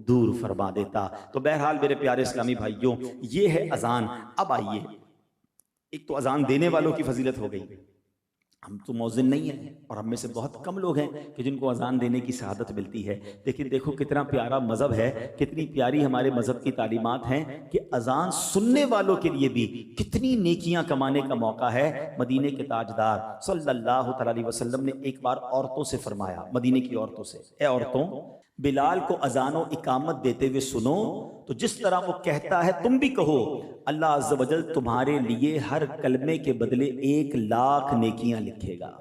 दूर फरमा देता। तो बहरहाल मेरे प्यारे इस्लामी भाइयों, ये है अजान। अब आइए, एक तो अजान देने वालों की फजीलत हो गई, हम तो मौज़िन नहीं हैं, और हम में से बहुत कम लोग हैं कि जिनको अजान देने की शहादत मिलती है। लेकिन देखो कितना प्यारा मज़हब है, कितनी प्यारी हमारे मज़हब की तालीमात हैं कि अजान सुनने वालों के लिए भी कितनी नेकियां कमाने का मौका है। मदीने के ताजदार सल्लल्लाहु अलैहि वसल्लम ने एक बार औरतों से फरमाया, मदीने की औरतों से, ए औरतों, बिलाल को अजानो इकामत देते हुए सुनो, तो जिस तरह वो कहता है तुम भी कहो, अल्लाह अज़्ज़ वजल तुम्हारे लिए हर कलमे के बदले 1,00,000 नेकियां लिखेगा,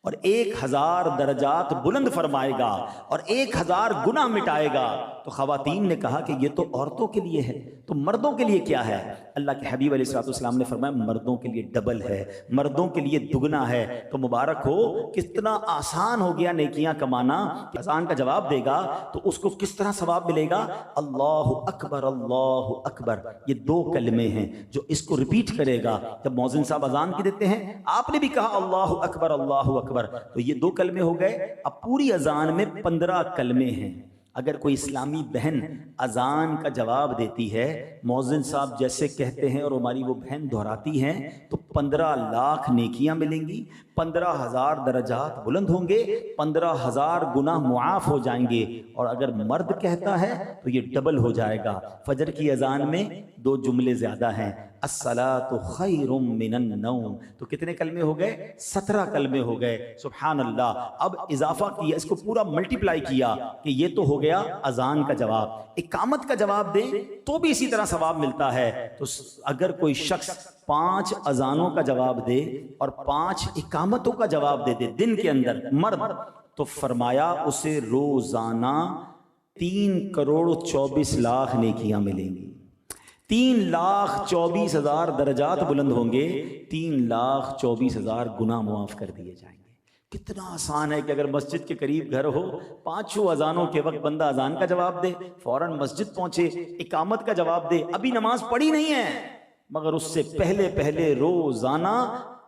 और 1,000 दर्जात बुलंद फरमाएगा, और 1,000 गुनाह मिटाएगा। तो खवातीन ने कहा कि ये तो औरतों के लिए है, तो मर्दों के लिए क्या है? अल्लाह के हबीब अलैहिस्सलाम ने फरमाया, मर्दों के लिए डबल है, मर्दों के लिए दुगना है। तो मुबारक हो, कितना आसान हो गया नेकियां कमाना। अज़ान का जवाब देगा तो उसको किस तरह सवाब मिलेगा? अल्लाहु अकबर, अल्लाहु अकबर, ये 2 कलमे हैं जो इसको रिपीट करेगा। जब मौज़िन साहब अज़ान की देते हैं, आपने भी कहा अल्लाहु अकबर, अल्लाहु अकबर, तो ये 2 कलमे हो गए। अब पूरी अज़ान में 15 कलमे हैं। अगर कोई इस्लामी बहन अजान का जवाब देती है, मौज़िन साहब जैसे कहते हैं और हमारी वो बहन दोहराती हैं, तो 15 लाख नेकियां मिलेंगी, 15,000 दरजात बुलंद होंगे, 15,000 गुनाह मुआफ हो जाएंगे। और अगर मर्द कहता है तो ये डबल हो जाएगा। फजर की अजान में 2 जुमले ज्यादा हैं, अस्सलातु खैरुम मिनन नौम। तो कितने कलमे हो गए? 17 कलमे हो गए। सुभान अल्लाह। अब इजाफा किया, इसको पूरा मल्टीप्लाई किया कि ये तो हो गया अजान का जवाब। इकामत का जवाब दें तो भी इसी तरह सवाब मिलता है। तो अगर कोई शख्स 5 अजानों का जवाब दे और 5 इकामतों का जवाब दे दे दिन के अंदर, मर्द, तो फरमाया उसे रोजाना 3,24,00,000 नेकियां मिलेंगी। 3,24,000 दरजात बुलंद होंगे, 3,24,000 गुनाह मुआफ कर दिए जाएंगे। कितना आसान है कि अगर मस्जिद के करीब घर हो, 5 अजानों के वक्त बंदा अजान का जवाब दे, फौरन मस्जिद पहुंचे, इकामत का जवाब दे। अभी नमाज पढ़ी नहीं है मगर उससे पहले पहले रोजाना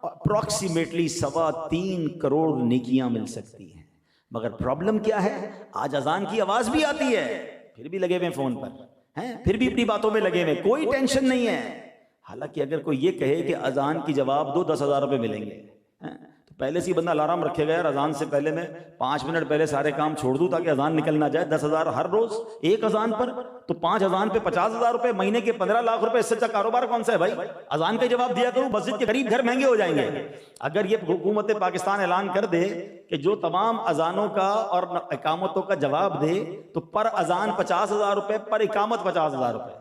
अप्रोक्सीमेटली 3.25 करोड़ नेकियां मिल सकती हैं। मगर प्रॉब्लम क्या है? आज अजान की आवाज भी आती है, फिर भी लगे हुए फोन पर हैं, फिर भी अपनी बातों में लगे हुए, कोई टेंशन नहीं है। हालांकि अगर कोई ये कहे कि अजान की जवाब दो 10,000 रुपए मिलेंगे, तो पहले से ही बंदा अलार्म रखेगा, यार अजान से पहले मैं 5 मिनट पहले सारे काम छोड़ दूं ताकि अजान निकल ना जाए। 10,000 हर रोज एक अजान पर, तो 5 अजान पे 50,000 रुपए, महीने के 15 लाख रुपए। इससे अच्छा कारोबार कौन सा है भाई? अजान का जवाब दिया करूं, मस्जिद के करीब घर महंगे हो जाएंगे। अगर ये हुकूमत पाकिस्तान ऐलान कर दे कि जो तमाम अजानों का और इकामतों का जवाब दे तो पर अजान 50,000 रुपए, पर इकामत 50,000 रुपए,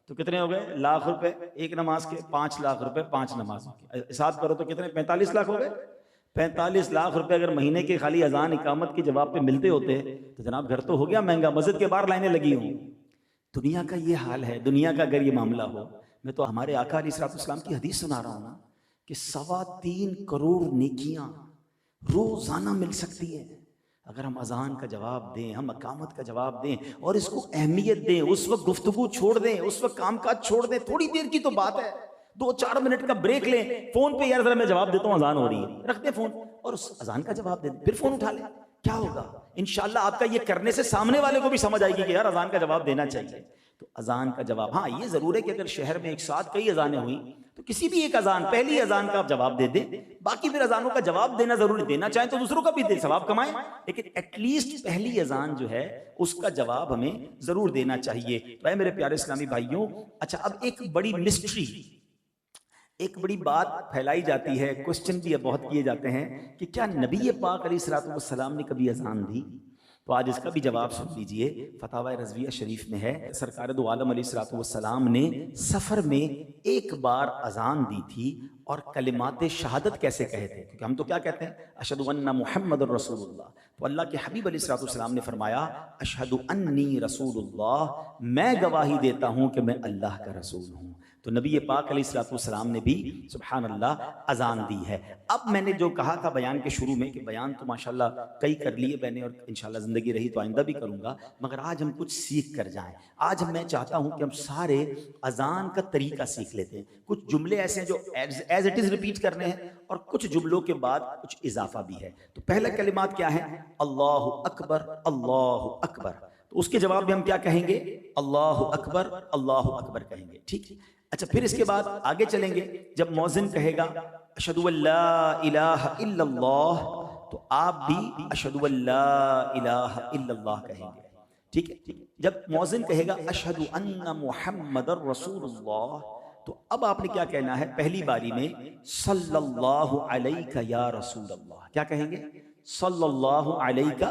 तो कितने हो गए? लाख रुपए एक नमाज के, 5 लाख रुपए 5 नमाजों के। हिसाब करो तो कितने? 45 लाख हो गए। 45 लाख रुपए अगर महीने के खाली अजान इकामत के जवाब पे मिलते होते तो जनाब घर तो हो गया महंगा, मस्जिद के बाहर लाइनें लगी हों। दुनिया का ये हाल है। दुनिया का अगर ये मामला हो, मैं तो हमारे आका अलैहिस्सलाम की हदीस सुना रहा हूं ना कि 3.25 करोड़ नेकियां रोजाना मिल सकती है अगर हम अजान का जवाब दें, हम इकामत का जवाब दें और इसको अहमियत दें। उस वक्त गुफ्तगू छोड़ दें, उस वक्त कामकाज छोड़ दें। थोड़ी देर की तो बात है, 2-4 मिनट का ब्रेक लें, फोन पे यार जरा मैं जवाब देता हूं, अजान हो रही है, रख दें फोन और उस अजान का जवाब दे दें, फिर फोन उठा लें। क्या होगा? इंशाल्लाह आपका ये करने से सामने वाले को भी समझ आएगी कि यार अजान का जवाब देना चाहिए। तो अजान का जवाब, हाँ ये जरूर है कि अगर शहर में एक साथ कई अजानें हुई तो किसी भी एक अजान, पहली अजान का आप जवाब दे दें, बाकी फिर अजानों का जवाब देना जरूरी, देना चाहें तो दूसरों का भी दे, सवाब कमाएं, लेकिन एटलीस्ट पहली अजान जो है उसका जवाब हमें जरूर देना चाहिए। तो मेरे प्यारे इस्लामी भाइयों, अच्छा अब एक बड़ी मिस्ट्री, एक बड़ी बात फैलाई जाती है, क्वेश्चन भी बहुत किए जाते हैं कि क्या नबी पाक अलैहिस्सलाम ने कभी अजान दी? तो आज इसका भी जवाब सुन लीजिए। फतावा रज़विया शरीफ में है, सरकार दो आलम अलैहिस्सलाम ने सफ़र में एक बार अजान दी थी और कलिमाते शहादत कैसे कहे थे, क्योंकि हम तो क्या कहते हैं, अशहदु अन्ना मुहम्मदुर रसूलुल्लाह। तो अल्लाह के हबीब अलैहिस्सलाम ने फरमाया, अशहदु अन्नी रसूलुल्लाह, मैं गवाही देता हूँ कि मैं अल्लाह का रसूल हूँ। तो नबी पाक अलैहिस्सलाम ने भी सुभान अल्लाह अजान दी है। अब मैंने जो कहा था बयान के शुरू में कि बयान तो माशाल्लाह कई कर लिए मैंने और इंशाल्लाह ज़िंदगी रही तो आइंदा भी करूँगा, मगर आज हम कुछ सीख कर जाएं। आज मैं चाहता हूँ कि हम सारे अजान का तरीका सीख लेते हैं। कुछ जुमले ऐसे हैं जो एज इट इज़ रिपीट करने हैं और कुछ जुमलों के बाद कुछ इजाफा भी है। तो पहला कलिमात क्या है? अल्लाहु अकबर, अल्लाहु अकबर। तो उसके जवाब में हम क्या कहेंगे? अल्लाहु अकबर, अल्लाहु अकबर कहेंगे, ठीक है। अच्छा, फिर इसके बाद आगे चलेंगे, जब मौज़िन कहेगा अशहदु अल्ला इलाहा इल्लल्लाह, तो आप भी अशहदु अल्ला इलाहा इल्लल्लाह कहेंगे, ठीक है। जब मौज़िन कहेगा अशहदु अन्ना मुहम्मदुर रसूलुल्लाह, तो अब आपने क्या कहना है? पहली बारी में सल्लल्लाहु अलैका या रसूलल्लाह, क्या कहेंगे? सल्लल्लाहु अलैका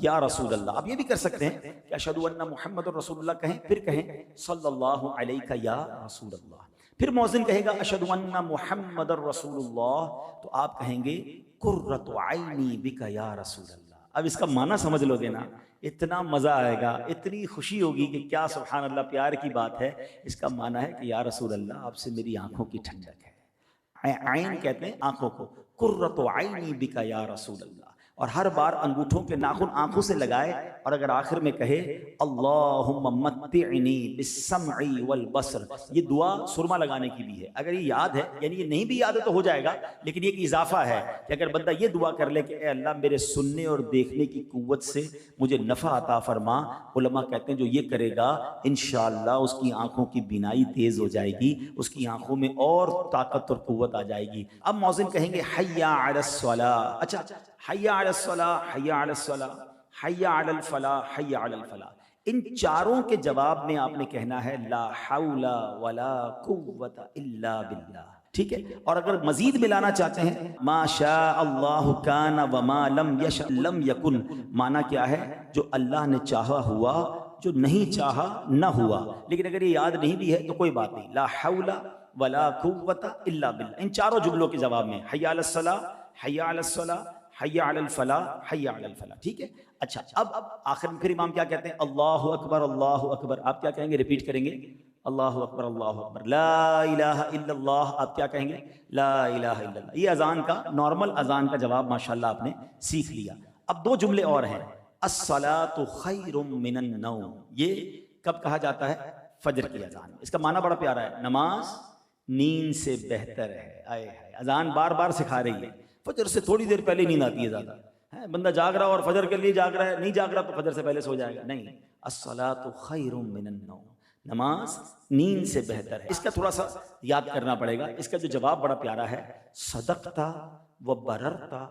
या रसूल अल्लाह। आप ये भी कर सकते हैं कि अशहदु अन्ना मुहम्मदुर रसूलुल्लाह कहें, फिर कहें सल्लल्लाहु अलैका या रसूल अल्लाह। फिर मौज़िन कहेगा अशहदु अन्ना मुहम्मदुर रसूलुल्लाह, तो आप कहेंगे कुर्रतु ऐनी बिका या रसूल अल्लाह। अब इसका माना समझ लोगे ना, इतना मजा आएगा, इतनी खुशी होगी कि क्या सुभान अल्लाह, प्यार की बात है। इसका माना है कि या रसूल अल्लाह, आपसे मेरी आंखों की ठंडक है। ऐन कहते हैं आंखों को, कुर्रतु ऐनी बिका या रसूल अल्लाह। और हर बार अंगूठों के नाखून आंखों से लगाए और अगर आखिर में कहे अल्लाहुम्मा मत्तिअनी बिस्समई वल बसर, ये दुआ सुरमा लगाने की भी है। अगर ये याद है, यानी ये नहीं भी याद है तो हो जाएगा, लेकिन ये एक इजाफा है कि अगर बंदा ये दुआ कर ले कि ए अल्लाह मेरे सुनने और देखने की कुव्वत से मुझे नफा अता फरमा। उलमा कहते हैं जो ये करेगा इंशाअल्लाह उसकी आंखों की बीनाई तेज हो जाएगी, उसकी आंखों में और ताकत और कुव्वत आ जाएगी। अब मौज़िन कहेंगे हय्या अलस सलाह, अच्छा हय्या अलस सलाह, हय्या अलस सलाह, हय्या अलल फलाह, हय्या अलल फलाह। इन चारों के जवाब में आपने कहना है ला हौला वला कुव्वता इल्ला बिल्लाह, ठीक है। और अगर मजीद मिलाना चाहते हैं माशा अल्लाह काना व मा लम यशा लम यकुन, माना क्या है जो अल्लाह ने चाहा हुआ, जो नहीं चाहा न हुआ। लेकिन अगर ये याद नहीं भी है तो कोई बात नहीं, ला हौला वला कुव्वता इल्ला बिल्लाह। इन चारों जुमलों के जवाब में हय्या अलस सलाह, हय्या अलस सलाह, हय्या अलल फलाह, हय्या अलल फलाह, ठीक है। अच्छा, अब आखिर में फिर इमाम क्या कहते हैं, अल्लाहु अकबर, अल्लाहु अकबर। आप क्या कहेंगे, रिपीट करेंगे अल्लाहु अकबर, अल्लाहु अकबर। ला इलाहा इल्लल्लाह, आप क्या कहेंगे, ला इलाहा इल्लल्लाह। ये अजान का, नॉर्मल अजान का जवाब माशाल्लाह आपने सीख लिया। अब दो जुमले और हैं, अस्सलातु खैरुम मिनन नौम। ये कब कहा जाता है, फजर की अजान। इसका माना बड़ा प्यारा है, नमाज नींद से बेहतर है। आए हाय, अजान बार बार सिखा रही है। फजर से थोड़ी देर पहले नींद आती है ज्यादा, है बंदा जाग रहा और फजर के लिए जाग रहा है, नहीं जाग रहा तो फजर से पहले सो जाएगा। नहीं, अस्सलातु खैरुम मिनन नौम, नमाज नींद से बेहतर है। इसका थोड़ा सा याद करना पड़ेगा। इसका जो जवाब बड़ा प्यारा है, सदकता व बररता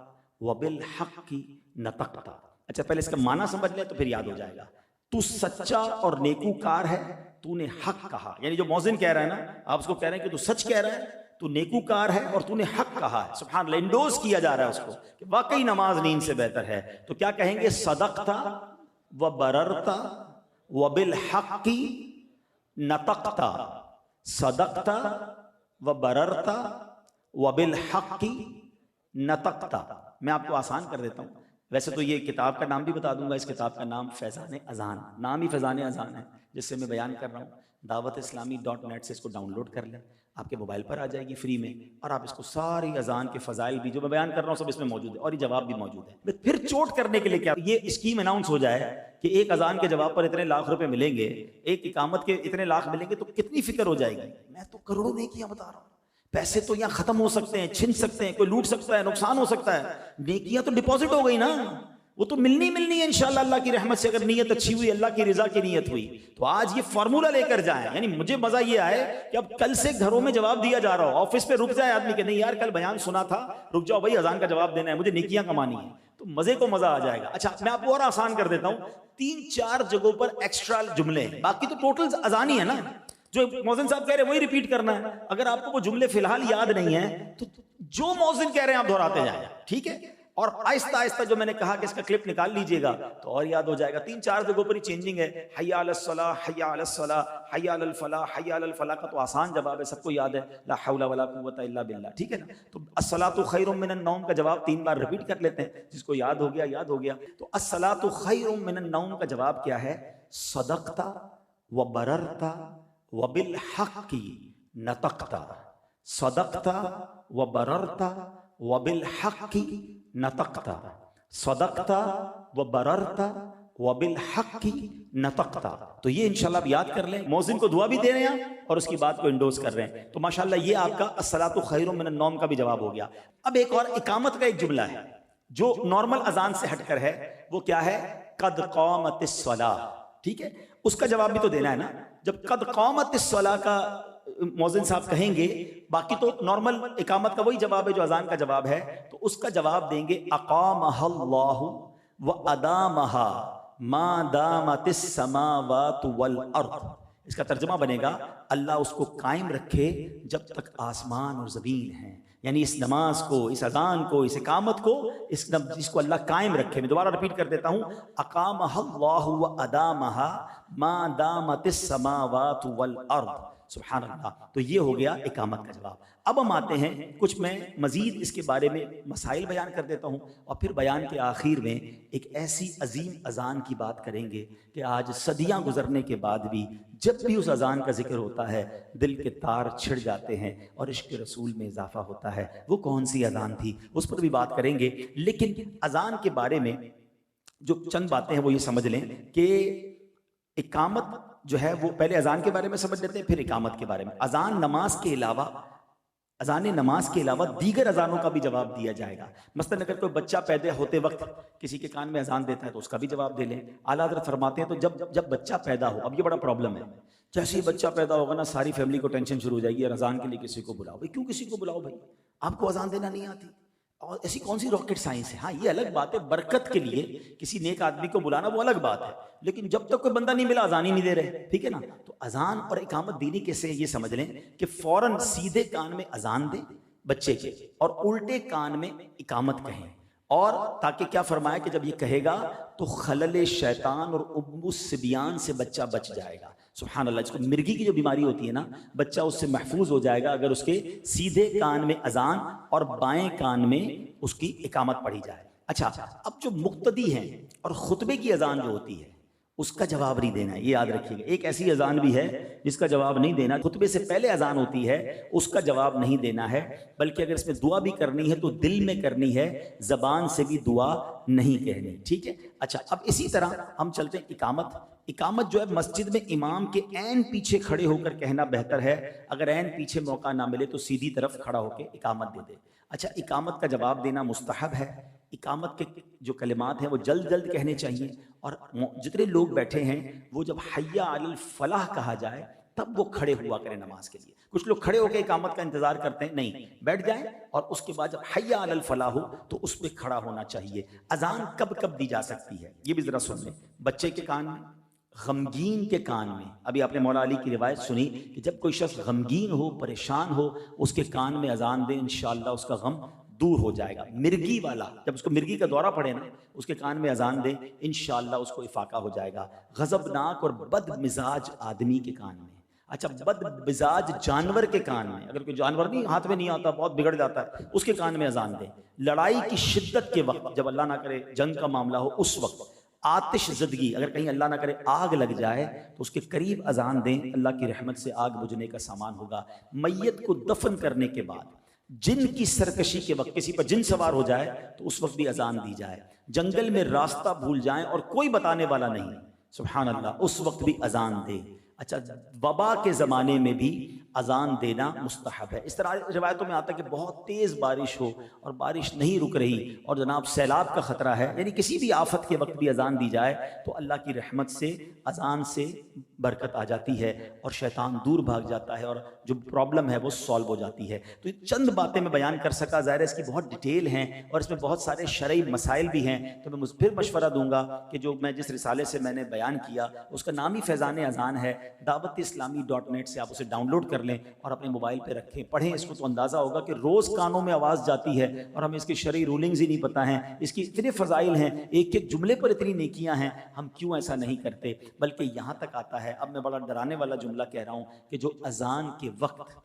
व बिल हक़्क़ि नतक़ता। अच्छा, पहले इसका माना समझ लें तो फिर याद हो जाएगा। तू सच्चा और नेकूकार है, तूने हक कहा। यानी जो मौज़िन कह रहा है ना, आप उसको कह रहे हैं कि तू सच कह रहा है, तू नेकूकार है और तूने हक कहा है। सुभान अल्लाह, इंडोज किया जा रहा है उसको कि वाकई नमाज नींद से बेहतर है। तो क्या कहेंगे, सदकता व बररता व बिल हक़्क़ि नतक़ता, सदकता व बररता व बिल हक़्क़ि नतक़ता। मैं आपको आसान कर देता हूँ। वैसे तो ये किताब का नाम भी बता दूंगा। इस किताब का नाम फैज़ान अज़ान, नाम ही फैज़ान अज़ान है जिससे मैं बयान कर रहा हूँ। दावत-इस्लामी.net से इसको डाउनलोड कर लें, आपके मोबाइल पर आ जाएगी फ्री में। और आप इसको सारी अजान के फ़ज़ाइल भी जो मैं बयान कर रहा हूँ सब इसमें मौजूद है, और ये जवाब भी मौजूद है। मैं फिर चोट करने के लिए क्या ये स्कीम अनाउंस हो जाए कि एक अजान के जवाब पर इतने लाख रुपए मिलेंगे, एक इकामत के इतने लाख मिलेंगे, तो कितनी फिक्र हो जाएगी। मैं तो करोड़ों नेकियां बता रहा हूँ। पैसे तो यहाँ खत्म हो सकते हैं, छिन सकते हैं, कोई लूट सकता है, नुकसान हो सकता है। नेकियां तो डिपॉजिट हो गई ना, वो तो मिलनी है इंशाल्लाह अल्लाह की रहमत से। अगर नीयत अच्छी हुई, अल्लाह की रिजा की नीयत हुई, तो आज ये फार्मूला लेकर जाए। यानी मुझे मजा ये आए कि अब कल से घरों में जवाब दिया जा रहा हो, ऑफिस पे रुक जाए आदमी के, नहीं यार कल बयान सुना था, रुक जाओ भाई, अजान का जवाब देना है, मुझे नेकियां कमानी है, तो मजे को मजा आ जाएगा। अच्छा, मैं आपको और आसान कर देता हूँ। 3-4 जगहों पर एक्स्ट्रा जुमले हैं, बाकी तो टोटल अजान ही है ना। जो मौज़िन साहब कह रहे हैं वही रिपीट करना है। अगर आपको वो जुमले फिलहाल याद नहीं है तो जो मौज़िन कह रहे हैं आप दोहराते जाए, ठीक है। और आहिस्ता आहिस्ता जो मैंने कहा कि इसका क्लिप निकाल लीजिएगा तो और याद हो जाएगा। 3-4 जगहों पर ही चेंजिंग है। हय्या अलस सलाह, हय्या अलस सलाह, हय्या अलल फलाह, हय्या अलल फलाह का तो आसान जवाब है, सबको याद है, ला हौला वला कुव्वता इल्ला बिल्लाह, ठीक है ना। तो अस्सलातु खैरुम मिनन नौम का जवाब 3 बार रिपीट कर लेते हैं, जिसको याद हो गया याद हो गया। तो अस्सलातु खैरुम मिनन नौम का जवाब क्या है, सदकता व बररता व बिल हक़्क़ि नतक़ता, सदकता व बररता व बिल हक़्क़ि नतक़ता, सदकता व बररता व बिल हक़्क़ि नतक़ता। तो ये इंशाल्लाह याद कर लें। मौज़िन को दुआ भी दे रहे हैं और उसकी बात को इंडोज कर रहे हैं। तो माशाल्लाह ये आपका अस्सलातु खैरुम मिनन नौम का भी जवाब हो गया। अब एक और इकामत का एक जुमला है जो नॉर्मल अजान से हटकर है। वो क्या है, कद क़ामतिस सलाह, ठीक है। उसका जवाब भी तो देना है ना। जब कद क़ामतिस सलाह का मौज़िन साहब कहेंगे, बाकी तो नॉर्मल इकामत का वही जवाब है जो अजान का जवाब है, तो उसका जवाब देंगे अक़ामहल्लाहु व अदामहा मा दामतिस समावातु वल अर्द। इसका तर्जुमा बनेगा, अल्लाह उसको कायम रखे जब तक आसमान और ज़मीन हैं। यानी इस नमाज को, इस अजान को, इस इकामत को, इसको अल्लाह कायम रखे। मैं दोबारा रिपीट कर देता हूँ, अक़ामहल्लाहु व अदामहा मा दामतिस समावातु वल अर्द। सुभान अल्लाह। तो ये हो गया इकामत का जवाब। अब हम आते हैं कुछ, मैं मजीद इसके बारे में मसाइल बयान कर देता हूँ और फिर बयान के आखिर में एक ऐसी अजीम अजान की बात करेंगे कि आज सदियाँ गुजरने के बाद भी जब भी उस अजान का जिक्र होता है दिल के तार छिड़ जाते हैं और इश्क रसूल में इजाफा होता है। वो कौन सी अजान थी उस पर भी बात करेंगे, लेकिन अजान के बारे में जो चंद बातें हैं वो ये समझ लें कि इकामत जो है वो, पहले अजान के बारे में समझ लेते हैं फिर इकामत के बारे में। अजान नमाज के अलावा, अजान नमाज के अलावा दीगर अजानों का भी जवाब दिया जाएगा। मसलन अगर कोई बच्चा पैदा होते वक्त किसी के कान में अजान देता है तो उसका भी जवाब दे लें। आला हज़रत फरमाते हैं तो जब बच्चा पैदा हो, अब ये बड़ा प्रॉब्लम है, जैसे ही बच्चा पैदा होगा ना सारी फैमिली को टेंशन शुरू हो जाएगी, यार अजान के लिए किसी को बुलाओ। भाई क्यों किसी को बुलाओ भाई, आपको अजान देना नहीं आती? और ऐसी कौन सी रॉकेट साइंस है? हाँ ये अलग बात है, बरकत के लिए किसी नेक आदमी को बुलाना वो अलग बात है, लेकिन जब तक कोई बंदा नहीं मिला अजान ही नहीं दे रहे, ठीक है ना। तो अजान और इकामत देनी कैसे, ये समझ लें कि फौरन सीधे कान में अजान दे बच्चे के और उल्टे कान में इकामत कहें, और ताकि क्या फरमाया कि जब ये कहेगा तो खलल शैतान और उम्मुस सिबियान से बच्चा बच जाएगा। सुभान अल्लाह। जिसको मिर्गी की जो बीमारी होती है ना, बच्चा उससे महफूज हो जाएगा अगर उसके सीधे कान में अजान और बाएं कान में उसकी इकामत पढ़ी जाए। अच्छा, अब जो मुक्तदी हैं और खुतबे की अजान जो होती है उसका जवाब नहीं देना है, ये याद रखिएगा। एक ऐसी अजान भी है जिसका जवाब नहीं देना, खुतबे से पहले अजान होती है उसका जवाब नहीं देना है, बल्कि अगर इसमें दुआ भी करनी है तो दिल में करनी है, जबान से भी दुआ नहीं कहनी, ठीक है। अच्छा, अब इसी तरह हम चलते हैं इकामत। इकामत जो है मस्जिद में इमाम के ऐन पीछे खड़े होकर कहना बेहतर है, अगर ऐन पीछे मौका ना मिले तो सीधी तरफ खड़ा होकर इकामत दे दे। अच्छा, इकामत का जवाब देना मुस्तहब है। इकामत के जो कलिमात हैं वो जल्द जल्द कहने चाहिए, और जितने लोग बैठे हैं वो जब हय्या अलल फलाह कहा जाए तब वो खड़े हुआ करें नमाज के लिए। कुछ लोग खड़े होकर इकामत का इंतजार करते हैं, नहीं, बैठ जाएं और उसके बाद जब हय्या अलल फलाह हो तो उस पर खड़ा होना चाहिए। अजान कब कब दी जा सकती है ये भी जरा सुन लें। बच्चे के कान में, गमगीन के कान में, अभी आपने मौला अली की रिवायत सुनी कि जब कोई शख्स गमगीन हो, परेशान हो, उसके कान में अजान दे, इंशाअल्लाह उसका गम दूर हो जाएगा। मिर्गी वाला जब उसको मिर्गी का दौरा पड़े ना, उसके कान में अजान दे, इंशाअल्लाह उसको इफाका हो जाएगा। गजबनाक और बदमिजाज आदमी के कान में, अच्छा बदमिजाज जानवर के कान में, अगर कोई जानवर नहीं हाथ में नहीं आता, बहुत बिगड़ जाता है, उसके कान में अजान दे। लड़ाई की शिद्दत के वक्त, जब अल्लाह ना करे जंग का मामला हो उस वक्त, आतिश ज़दगी, अगर कहीं अल्लाह ना करे आग लग जाए तो उसके करीब अजान दें, अल्लाह की रहमत से आग बुझने का सामान होगा। मैयत को दफन करने के बाद जिन की सरकशी के वक्त किसी पर जिन सवार हो जाए तो उस वक्त भी अजान दी जाए। जंगल में रास्ता भूल जाएं और कोई बताने वाला नहीं, सुभान अल्लाह, उस वक्त भी अजान दे। अच्छा, वबा के ज़माने में भी अजान देना मुस्तहब है। इस तरह रिवायतों में आता है कि बहुत तेज़ बारिश हो और बारिश नहीं रुक रही और जनाब सैलाब का ख़तरा है, यानी किसी भी आफत के वक्त भी अजान दी जाए तो अल्लाह की रहमत से अजान से बरकत आ जाती है और शैतान दूर भाग जाता है और जो प्रॉब्लम है वो सॉल्व हो जाती है। तो ये चंद बातें मैं बयान कर सका, ज़ाहिर है इसकी बहुत डिटेल हैं और इसमें बहुत सारे शरई मसाइल भी हैं। तो मैं फिर मशवरा दूंगा कि जो मैं जिस रिसाले से मैंने बयान किया उसका नाम ही फैज़ान अजान है, दावत-ए-इस्लामी.net से आप उसे डाउनलोड कर लें और अपने मोबाइल पे रखें, पढ़ें इसको, तो अंदाज़ा होगा कि रोज़ कानों में आवाज़ जाती है और हमें इसकी शरई रूलिंग्स ही नहीं पता हैं, इसकी इतने फ़ज़ाइल हैं, एक एक जुमले पर इतनी नेकियां हैं, हम क्यों ऐसा नहीं करते। बल्कि यहाँ तक आता है, अब मैं बड़ा डराने वाला जुमला कह रहा हूँ कि जो अजान के वक्त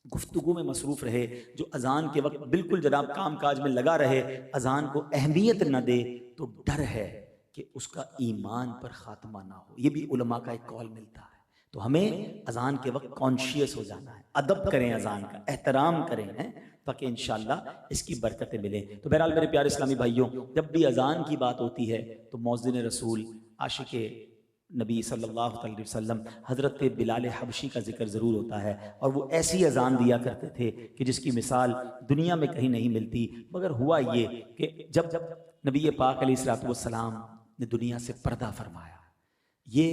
गुफ्तगू में मसरूफ़ रहे, जो अजान के वक्त बिल्कुल जनाब काम काज में लगा रहे, अजान को अहमियत न दे, तो डर है कि उसका ईमान पर खात्मा ना हो। ये भी उलमा का एक कौल मिलता है। तो हमें अजान के वक्त कॉन्शियस हो जाना है, अदब करें, अजान का एहतराम करें, हैं, ताकि इंशाअल्लाह इसकी बरकतें मिलें। तो बहरहाल मेरे प्यारे इस्लामी भाइयों, जब भी अजान की बात होती है तो मौज़िन रसूल, आशिक़े नबी सल्लल्लाहु अलैहि वसल्लम हज़रत बिलाल हबशी का जिक्र ज़रूर होता है, और वो ऐसी अजान दिया करते थे कि जिसकी मिसाल दुनिया में कहीं नहीं मिलती। मगर हुआ ये कि जब नबी पाक अलैहिस्सलाम ने दुनिया से पर्दा फरमाया, ये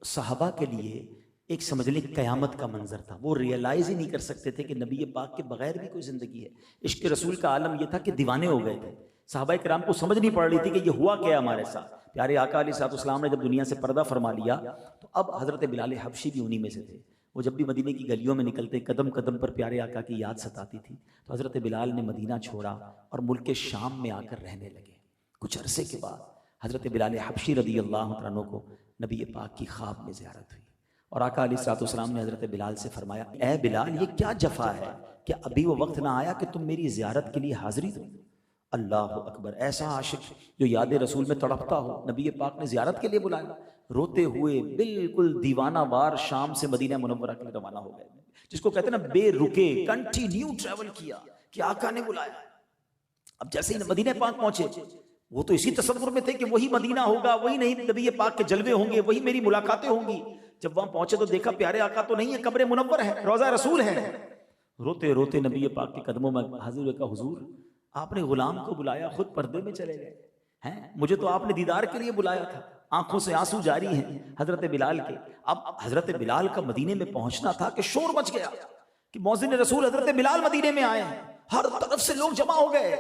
सहाबा के लिए एक समझ लें क़यामत का मंजर था। वो रियलाइज़ ही नहीं कर सकते थे कि नबी पाक के बगैर भी कोई ज़िंदगी है। इश्क रसूल का आलम यह था कि दीवाने हो गए थे। सहाबा किराम को समझ नहीं पड़ रही थी कि ये हुआ क्या हमारे साथ। प्यारे आका अलैहिस्सलाम ने जब दुनिया से पर्दा फरमा लिया तो अब हज़रत बिलाल हबशी भी उन्हीं में से थे। वो जब भी मदीने की गलियों में निकलते, कदम कदम पर प्यारे आका की याद सताती थी, तो हज़रत बिलाल ने मदीना छोड़ा और मुल्क शाम में आकर रहने लगे। कुछ अरसे के बाद हज़रत बिलाल हबशी रज़ियल्लाहु अन्हु को नबी पाक की ख्वाब में ज़ियारत हुई। और आका अलैहिस्सलाम ने हज़रत बिलाल से फरमाया, ए बिलाल, ये क्या जफा है कि अभी वो वक्त ना आया कि तुम मेरी ज़ियारत के लिए हाजिरी दो। अल्लाह अकबर, ऐसा आशिक जो याद रसूल में तड़पता हो, नबी पाक ने ज़ियारत के लिए बुलाया। रोते हुए बिल्कुल दीवाना वार शाम से मदीना मुनव्वरा के लिए रवाना हो गए, जिसको कहते हैं ना बेरुके कंटिन्यू ट्रैवल किया कि आका ने बुलाया। अब जैसे ही मदीना पाक पहुंचे, वो तो इसी तसव्वुर में थे कि वही मदीना होगा, वही नहीं नबी पाक के जलवे होंगे, वही मेरी मुलाकातें होंगी। जब वहां पहुंचे तो देखा प्यारे आका तो नहीं है, कब्र मुनव्वर है, रोजा रसूल है। रोते रोते नबी पाक के कदमों में हाजिर हुए, कहा हुजूर आपने गुलाम को बुलाया, खुद पर्दे में चले गए हैं, मुझे तो आपने दीदार के लिए बुलाया था। आंखों से आंसू जारी हैं हजरत बिलाल के। अब हजरत बिलाल का मदीने में पहुंचना था कि शोर मच गया कि मौज़िन रसूल हजरत बिलाल मदीने में आए हैं। हर तरफ से लोग जमा हो गए।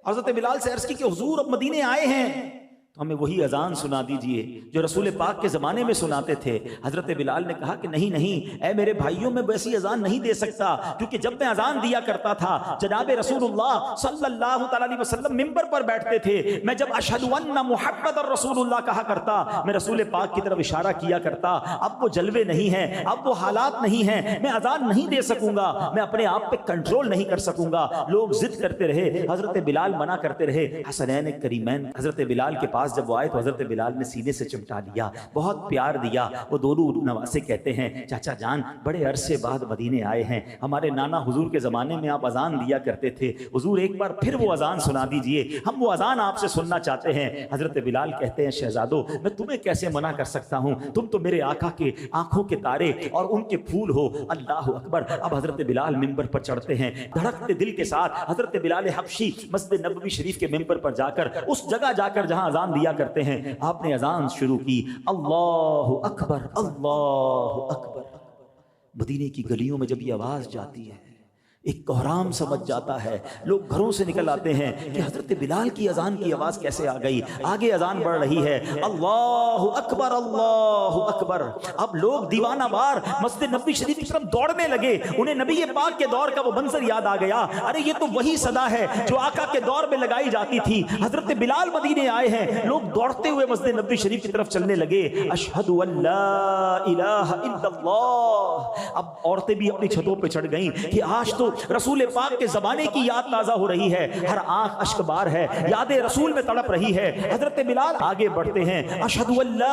हजरत बिलाल से अर्ज की कि हुजूर अब मदीने आए हैं तो हमें वही अजान सुना दीजिए जो रसूल पाक के ज़माने में सुनाते थे। हज़रत बिलाल ने कहा कि नहीं नहीं, ए मेरे भाइयों, मैं वैसी अजान नहीं दे सकता, क्योंकि जब मैं अजान दिया करता था जनाब रसूलुल्लाह सल्लल्लाहु अलैहि वसल्लम मिंबर पर बैठते थे, मैं जब अशहदु अन्ना मुहम्मदर रसूलुल्लाह कहा करता, मैं रसूल पाक की तरफ इशारा किया करता। अब वो जलवे नहीं है, अब वो हालात नहीं है, मैं अजान नहीं दे सकूंगा, मैं अपने आप पे कंट्रोल नहीं कर सकूंगा। लोग जिद करते रहे, हज़रत बिलाल मना करते रहे। हसनैन करीमैन हज़रत बिलाल के पास जब वो आए तो हजरत बिलाल ने सीने से चिमटा लिया, बहुत प्यार दिया। वो दोनों नवासे कहते हैं, चाचा जान बड़े अरसे बाद मदीने आए हैं, हमारे नाना हुजूर के ज़माने में आप अजान दिया करते थे, हुजूर एक बार फिर वो अजान सुना दीजिए, हम वो अजान आपसे सुनना चाहते हैं। हजरत बिलाल कहते हैं, शहजादो मैं तुम्हें कैसे मना कर सकता हूँ, तुम तो मेरे आका के आंखों के तारे और उनके फूल हो। अल्लाह अकबर। अब हजरत बिलाल मिंबर पर चढ़ते हैं, धड़कते दिल के साथ हजरत बिलाल हबशी मस्जिद नबवी शरीफ के मिंबर पर जाकर, उस जगह जाकर जहां अजान दिया करते हैं, आपने अजान शुरू की, अल्लाहु अकबर अल्लाहु अकबर। मदीने की गलियों में जब ये आवाज जाती है, एक कोहराम समझ जाता है। लोग घरों से निकल आते हैं कि हजरत बिलाल की अजान की आवाज कैसे आ गई। आगे अजान बढ़ रही है, अल्लाहु अकबर अल्लाहु अकबर। अब लोग दीवाना वार मस्जिद नबवी शरीफ की तरफ दौड़ने लगे। उन्हें नबी पाक के दौर का वो मंजर याद आ गया। अरे ये तो वही सदा है जो आका के दौर में लगाई जाती थी। हजरत बिलाल मदीने आए हैं। लोग दौड़ते हुए मस्जिद नबवी शरीफ की तरफ चलने लगे। अशहदु अल्ला इलाहा इल्लल्लाह। अब औरतें भी अपनी छतों पर चढ़ गईं कि आज तो रसूल पाक के जमाने की याद ताजा हो रही है। हर आंख अश्कबार है, याद रसूल में तड़प रही है। हजरत बिलाल आगे बढ़ते हैं, अशहदु अल्ला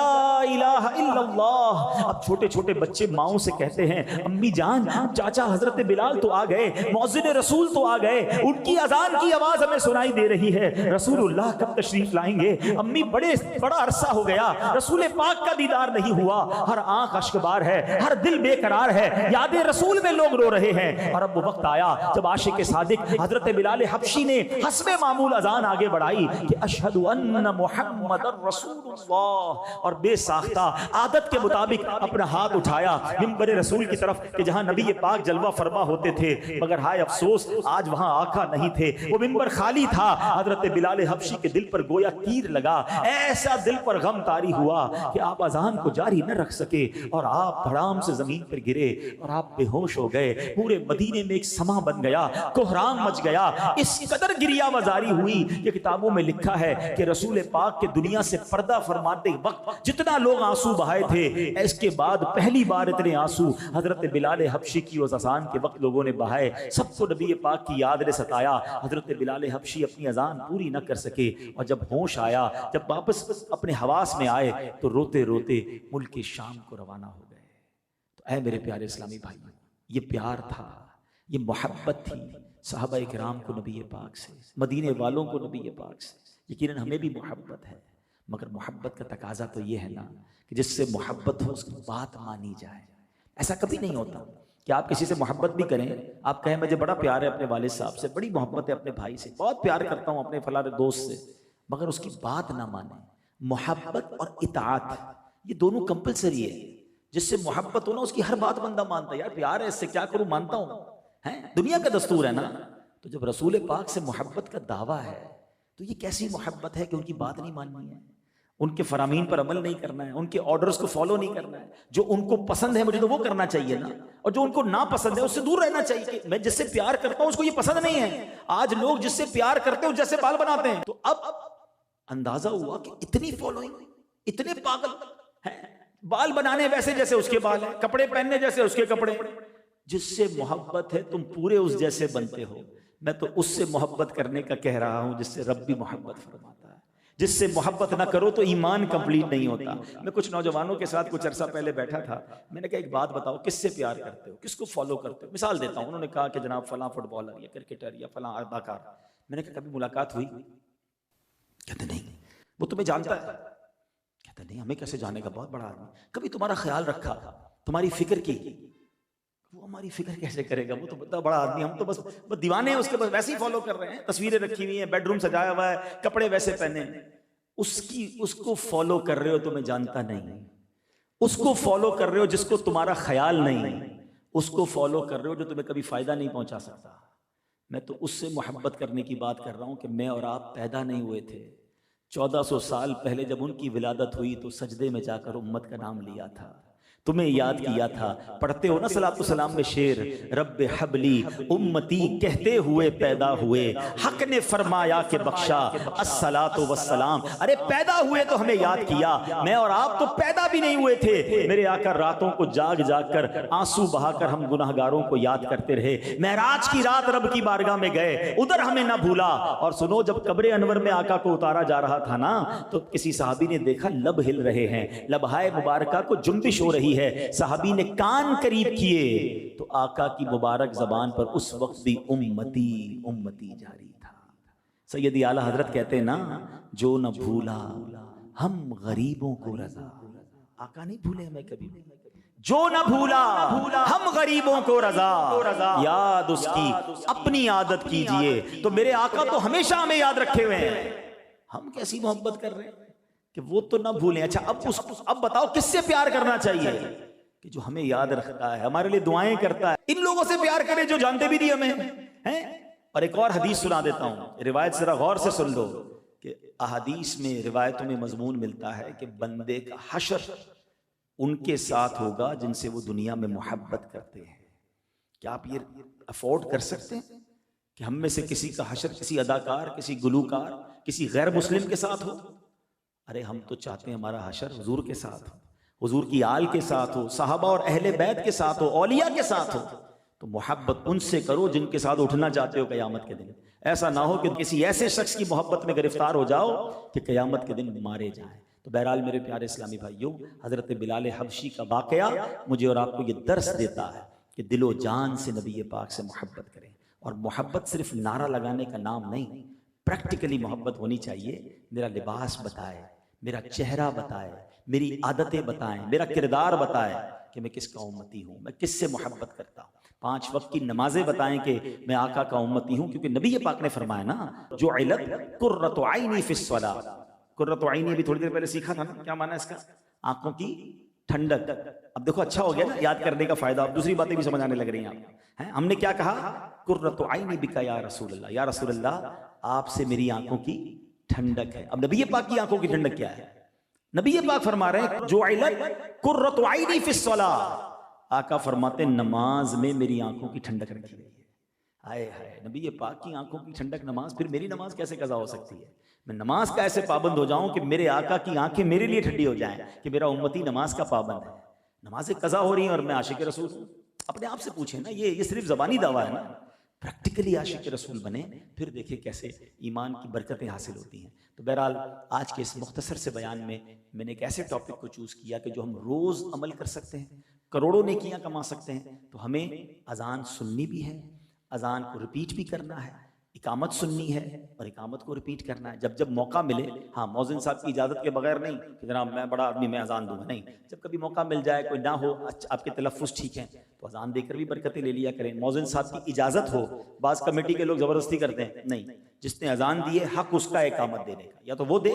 इलाहा इल्लल्लाह। अब छोटे छोटे बच्चे माओं से कहते हैं, अम्मी जान चाचा हजरत बिलाल तो आ गए, मौज़िन रसूल तो आ गए, उनकी अजान की आवाज हमें सुनाई दे रही है। रसूलुल्लाह कब तशरीफ लाएंगे? अम्मी बड़ा अरसा हो गया रसूल पाक का दीदार नहीं हुआ। हर आंख अश्कबार है, हर दिल बेकरार है, याद रसूल में लोग रो रहे हैं। और अब वो वक्त आया जब आशिक सादिक हजरत बिलाल हबशी ने हस्बे मामूल अजान आगे बढ़ाई कि अशहदु अन्ना मुहम्मदर रसूलुल्लाह। और बेसाख्ता आदत के मुताबिक अपना हाथ उठाया मिंबर रसूल की तरफ कि जहां नबी पाक जलवा फरमा होते थे। मगर हाय अफसोस, आज वहां आका नहीं थे, वो मिंबर खाली था। हजरत बिलाल हबशी के दिल पर गोया तीर लगा। ऐसा दिल पर गम तारी हुआ कि आप अजान को जारी न रख सके और आप धड़ाम से जमीन पर गिरे और आप बेहोश हो गए। पूरे मदीने में एक समा बन गया, कोहराम मच गया। इस कदर गिरिया वजारी हुई कि किताबों में लिखा है कि रसूल पाक के दुनिया से पर्दा फरमाते वक्त जितना लोग आंसू बहाए थे, इसके बाद पहली बार इतने आंसू हजरत बिलाल हबशी की उस अजान के वक्त लोगों ने बहाए। सबको नबी पाक की याद ने सताया। हजरत बिलाल हबशी अपनी अजान पूरी न कर सके और जब होश आया, जब वापस अपने हवास में आए तो रोते रोते मुल्क शाम को रवाना हो गए। तो ऐ मेरे प्यारे इस्लामी भाइयों, ये प्यार था, ये मोहब्बत थी सहाबा किराम को नबी पाक से, मदीने वालों को नबी पाक से। यकीनन हमें भी मोहब्बत है, मगर मोहब्बत का तकाजा तो ये है ना कि जिससे मोहब्बत हो उसकी बात मानी जाए। ऐसा कभी नहीं होता कि आप किसी से मोहब्बत भी करें, आप कहें मुझे बड़ा प्यार है अपने वालिद साहब से, बड़ी मोहब्बत है अपने भाई से, बहुत प्यार करता हूँ अपने फलाने दोस्त से, मगर उसकी बात ना माने। मोहब्बत और इताअत ये दोनों कंपलसरी है। जिससे मोहब्बत हो ना उसकी हर बात बंदा मानता है, यार प्यार है इससे क्या करूं, मानता हूं, है दुनिया का दस्तूर है ना। तो जब रसूल पाक से मोहब्बत का दावा है तो ये कैसी मोहब्बत है कि उनकी बात नहीं माननी है, उनके फरामीन पर अमल नहीं करना है, उनके ऑर्डर्स को फॉलो नहीं करना है। जो उनको पसंद है मुझे तो वो करना चाहिए ना, और जो उनको ना पसंद है उससे दूर रहना चाहिए। मैं जिससे प्यार करता हूं उसको ये पसंद नहीं है। आज लोग जिससे प्यार करते हैं जैसे बाल बनाते हैं। तो अब अंदाजा हुआ कि इतनी फॉलोइंग, इतने पागल हैं, बाल बनाने वैसे जैसे उसके बाल है, कपड़े पहनने जैसे उसके कपड़े। जिससे मोहब्बत है तुम पूरे उस जैसे बनते हो। मैं तो उससे मोहब्बत करने का कह रहा हूं जिससे रब भी मोहब्बत फरमाता है। जिससे मोहब्बत ना करो तो ईमान कंप्लीट नहीं होता। मैं कुछ नौजवानों के साथ कुछ अरसा पहले बैठा था। मैंने कहा एक बात बताओ, किससे प्यार करते हो, किसको फॉलो करते हो? मिसाल देता हूं। उन्होंने कहा कि जनाब फलां फुटबॉलर या क्रिकेटर या फलां अदाकार। मैंने कहा कभी मुलाकात हुई? कहते नहीं। वो तुम्हें जानता है? कहते नहीं। हमें कैसे जानेगा, बहुत बड़ा आदमी। कभी तुम्हारा ख्याल रखा, तुम्हारी फिक्र की? वो हमारी फिक्र कैसे करेगा, वो तो बड़ा बड़ा आदमी, हम तो बस दीवाने हैं उसके, बस वैसे ही फॉलो कर रहे हैं। तस्वीरें रखी हुई हैं, बेडरूम सजाया हुआ है, कपड़े वैसे पहने। उसको फॉलो कर रहे हो, तुम्हें जानता नहीं। उसको फॉलो कर रहे हो जिसको तुम्हारा ख्याल नहीं। उसको फॉलो कर रहे हो जो तुम्हें कभी फायदा नहीं पहुंचा सकता। मैं तो उससे मोहब्बत करने की बात कर रहा हूं कि मैं और आप पैदा नहीं हुए थे। 1400 साल पहले जब उनकी विलादत हुई तो सजदे में जाकर उम्मत का नाम लिया था, तुम्हें याद किया था। पढ़ते हो ना सलातो सलाम में शेर, रब्बे हबली उम्मती कहते हुए पैदा हुए, हक ने फरमाया कि बख्शा अस्सलातो वस्सलाम। अरे पैदा हुए तो हमें याद किया। मैं और आप तो पैदा भी नहीं हुए थे। मेरे आकर रातों को जाग जाग कर आंसू बहाकर हम गुनाहगारों को याद करते रहे। महराज की रात रब की बारगाह में गए, उधर हमें ना भूला। और सुनो, जब कब्र अनवर में आका को उतारा जा रहा था ना, तो किसी साहबी ने देखा लब हिल रहे हैं, लबहाए मुबारका को जुम्बिश हो रही है। साहबी ने कान करीब किए तो आका की मुबारक जबान पर उस वक्त भी उम्मती उम्मती जारी था। सैयदी आला हजरत कहते हैं ना, जो न भूला हम गरीबों को रजा। आका नहीं भूले हमें कभी। जो न भूला हम गरीबों को रजा, याद उसकी अपनी आदत कीजिए। तो मेरे आका तो हमेशा हमें याद रखे हुए हैं। हम कैसी मोहब्बत कर रहे हैं कि वो तो ना भूलें। अच्छा, अब बताओ किससे प्यार करना चाहिए कि जो हमें याद रखता है, हमारे लिए दुआएं करता है। इन लोगों से प्यार करें जो जानते भी नहीं हमें हैं। और एक और हदीस सुना देता हूं, रिवायत जरा गौर से सुन लो कि अहादीस में, रिवायतों में मजमून मिलता है कि बंदे का हशर उनके साथ होगा जिनसे वो दुनिया में मोहब्बत करते हैं। क्या आप ये अफोर्ड कर सकते हैं कि हम में से किसी का हशर किसी अदाकार, किसी गुलूकार, किसी गैर मुस्लिम के साथ हो? अरे हम तो चाहते हैं हमारा हशर हुजूर के साथ हो, हुजूर की आल के साथ हो, साहबा और अहले बैत के साथ हो, औलिया के साथ हो। तो मोहब्बत उनसे करो जिनके साथ उठना चाहते हो क़यामत के दिन। ऐसा ना हो कि किसी ऐसे शख्स की मोहब्बत में गिरफ्तार हो जाओ कि क़यामत के दिन मारे जाएं। तो बहरहाल मेरे प्यारे इस्लामी भाइयों, हज़रत बिलाल हबशी का वाक़या मुझे और आपको ये दर्स देता है कि दिलो जान से नबी पाक से मोहब्बत करें। और मोहब्बत सिर्फ नारा लगाने का नाम नहीं, प्रैक्टिकली मोहब्बत होनी चाहिए। मेरा लिबास बताए, मेरा चेहरा बताए, मेरी आदतें बताएं, मेरा किरदार बताए कि मैं किसका उम्मती हूँ, मैं किससे मोहब्बत करता हूँ। 5 वक्त की नमाजें बताएं कि मैं आका का उम्मती हूँ। क्योंकि नबी पाक ने फरमाया ना, जो इलत कुर्रतु आइनी फिस्सला। कुर्रतु आइनी अभी थोड़ी देर पहले सीखा था ना, क्या माना इसका? आंखों की ठंडक। अब देखो अच्छा हो गया ना याद करने का फायदा, अब दूसरी बातें भी समझ आने लग रही हैं। हमने क्या कहा? कुर्रतु आइनी बिका या रसूल अल्लाह, या रसूल अल्लाह आपसे मेरी आंखों की ठंडक है। अब नबी पाक की आंखों की ठंडक क्या है? नबी पाक फरमा रहे हैं जो इलत कुर्रतु आइनी फिस्सला, आका फरमाते नमाज में मेरी आंखों की ठंडक रखी गई है। आए हाय, नबी पाक की आंखों की ठंडक नमाज, फिर मेरी नमाज कैसे कज़ा हो सकती है? मैं नमाज का ऐसे पाबंद हो जाऊं कि मेरे आका की आंखें मेरे लिए ठंडी हो जाएं कि मेरा उम्मती नमाज का पाबंद है, नमाजें कज़ा हो रही हैं और मैं आशिक रसूल हूं। अपने आप से पूछे ना, ये सिर्फ ज़बानी दावा है ना। प्रैक्टिकली आशिक रसूल बने, फिर देखिए कैसे ईमान की बरकतें हासिल होती हैं। तो बहरहाल आज के इस मुख्तसर से बयान में मैंने एक ऐसे टॉपिक को चूज़ किया कि जो हम रोज़ अमल कर सकते हैं, करोड़ों नेकियां कमा सकते हैं। तो हमें अजान सुननी भी है, अजान को रिपीट भी करना है, इकामत सुननी है और इकामत को रिपीट करना है जब जब मौका मिले। हाँ, मौज़िन साहब की इजाज़त के बगैर नहीं कि जनाब मैं बड़ा आदमी मैं अजान दूंगा, नहीं। जब कभी मौका मिल जाए, कोई ना हो, अच्छा आपके तलफ़्फ़ुज़ ठीक है तो अजान देकर भी बरकतें ले लिया करें। मौज़िन साहब की इजाज़त हो, बाज़ कमेटी के लोग ज़बरदस्ती करते हैं, नहीं। जिसने अजान दी है हक उसका इकामत देने का, या तो वो दे,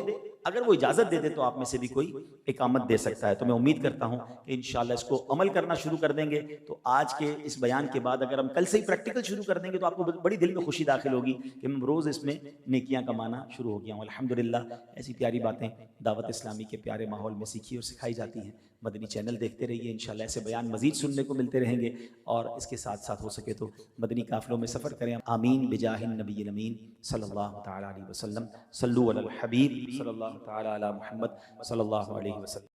अगर वो इजाज़त दे दे तो आप में से भी कोई इकामत दे सकता है। तो मैं उम्मीद करता हूँ कि इंशाअल्लाह इसको अमल करना शुरू कर देंगे। तो आज के इस बयान के बाद अगर हम कल से ही प्रैक्टिकल शुरू कर देंगे तो आपको बड़ी दिल में खुशी दाखिल होगी कि हम रोज़ इसमें नेकियां कमाना शुरू हो गया हूँ। अल्हम्दुलिल्लाह, ऐसी प्यारी बातें दावत इस्लामी के प्यारे माहौल में सीखी और सिखाई जाती हैं। मदनी चैनल देखते रहिए, इंशाअल्लाह ऐसे बयान मज़ीद सुनने को मिलते रहेंगे। और इसके साथ साथ हो सके तो मदनी काफ़िलों में सफ़र करें। आमीन बिजाहिन नबील अमीन सल्लल्लाहु तआला अलैहि वसल्लम। सल्लु अलल हबीब सल्लल्लाहु तआला अला मुहम्मद सल्लल्लाहु अलैहि वसल्लम।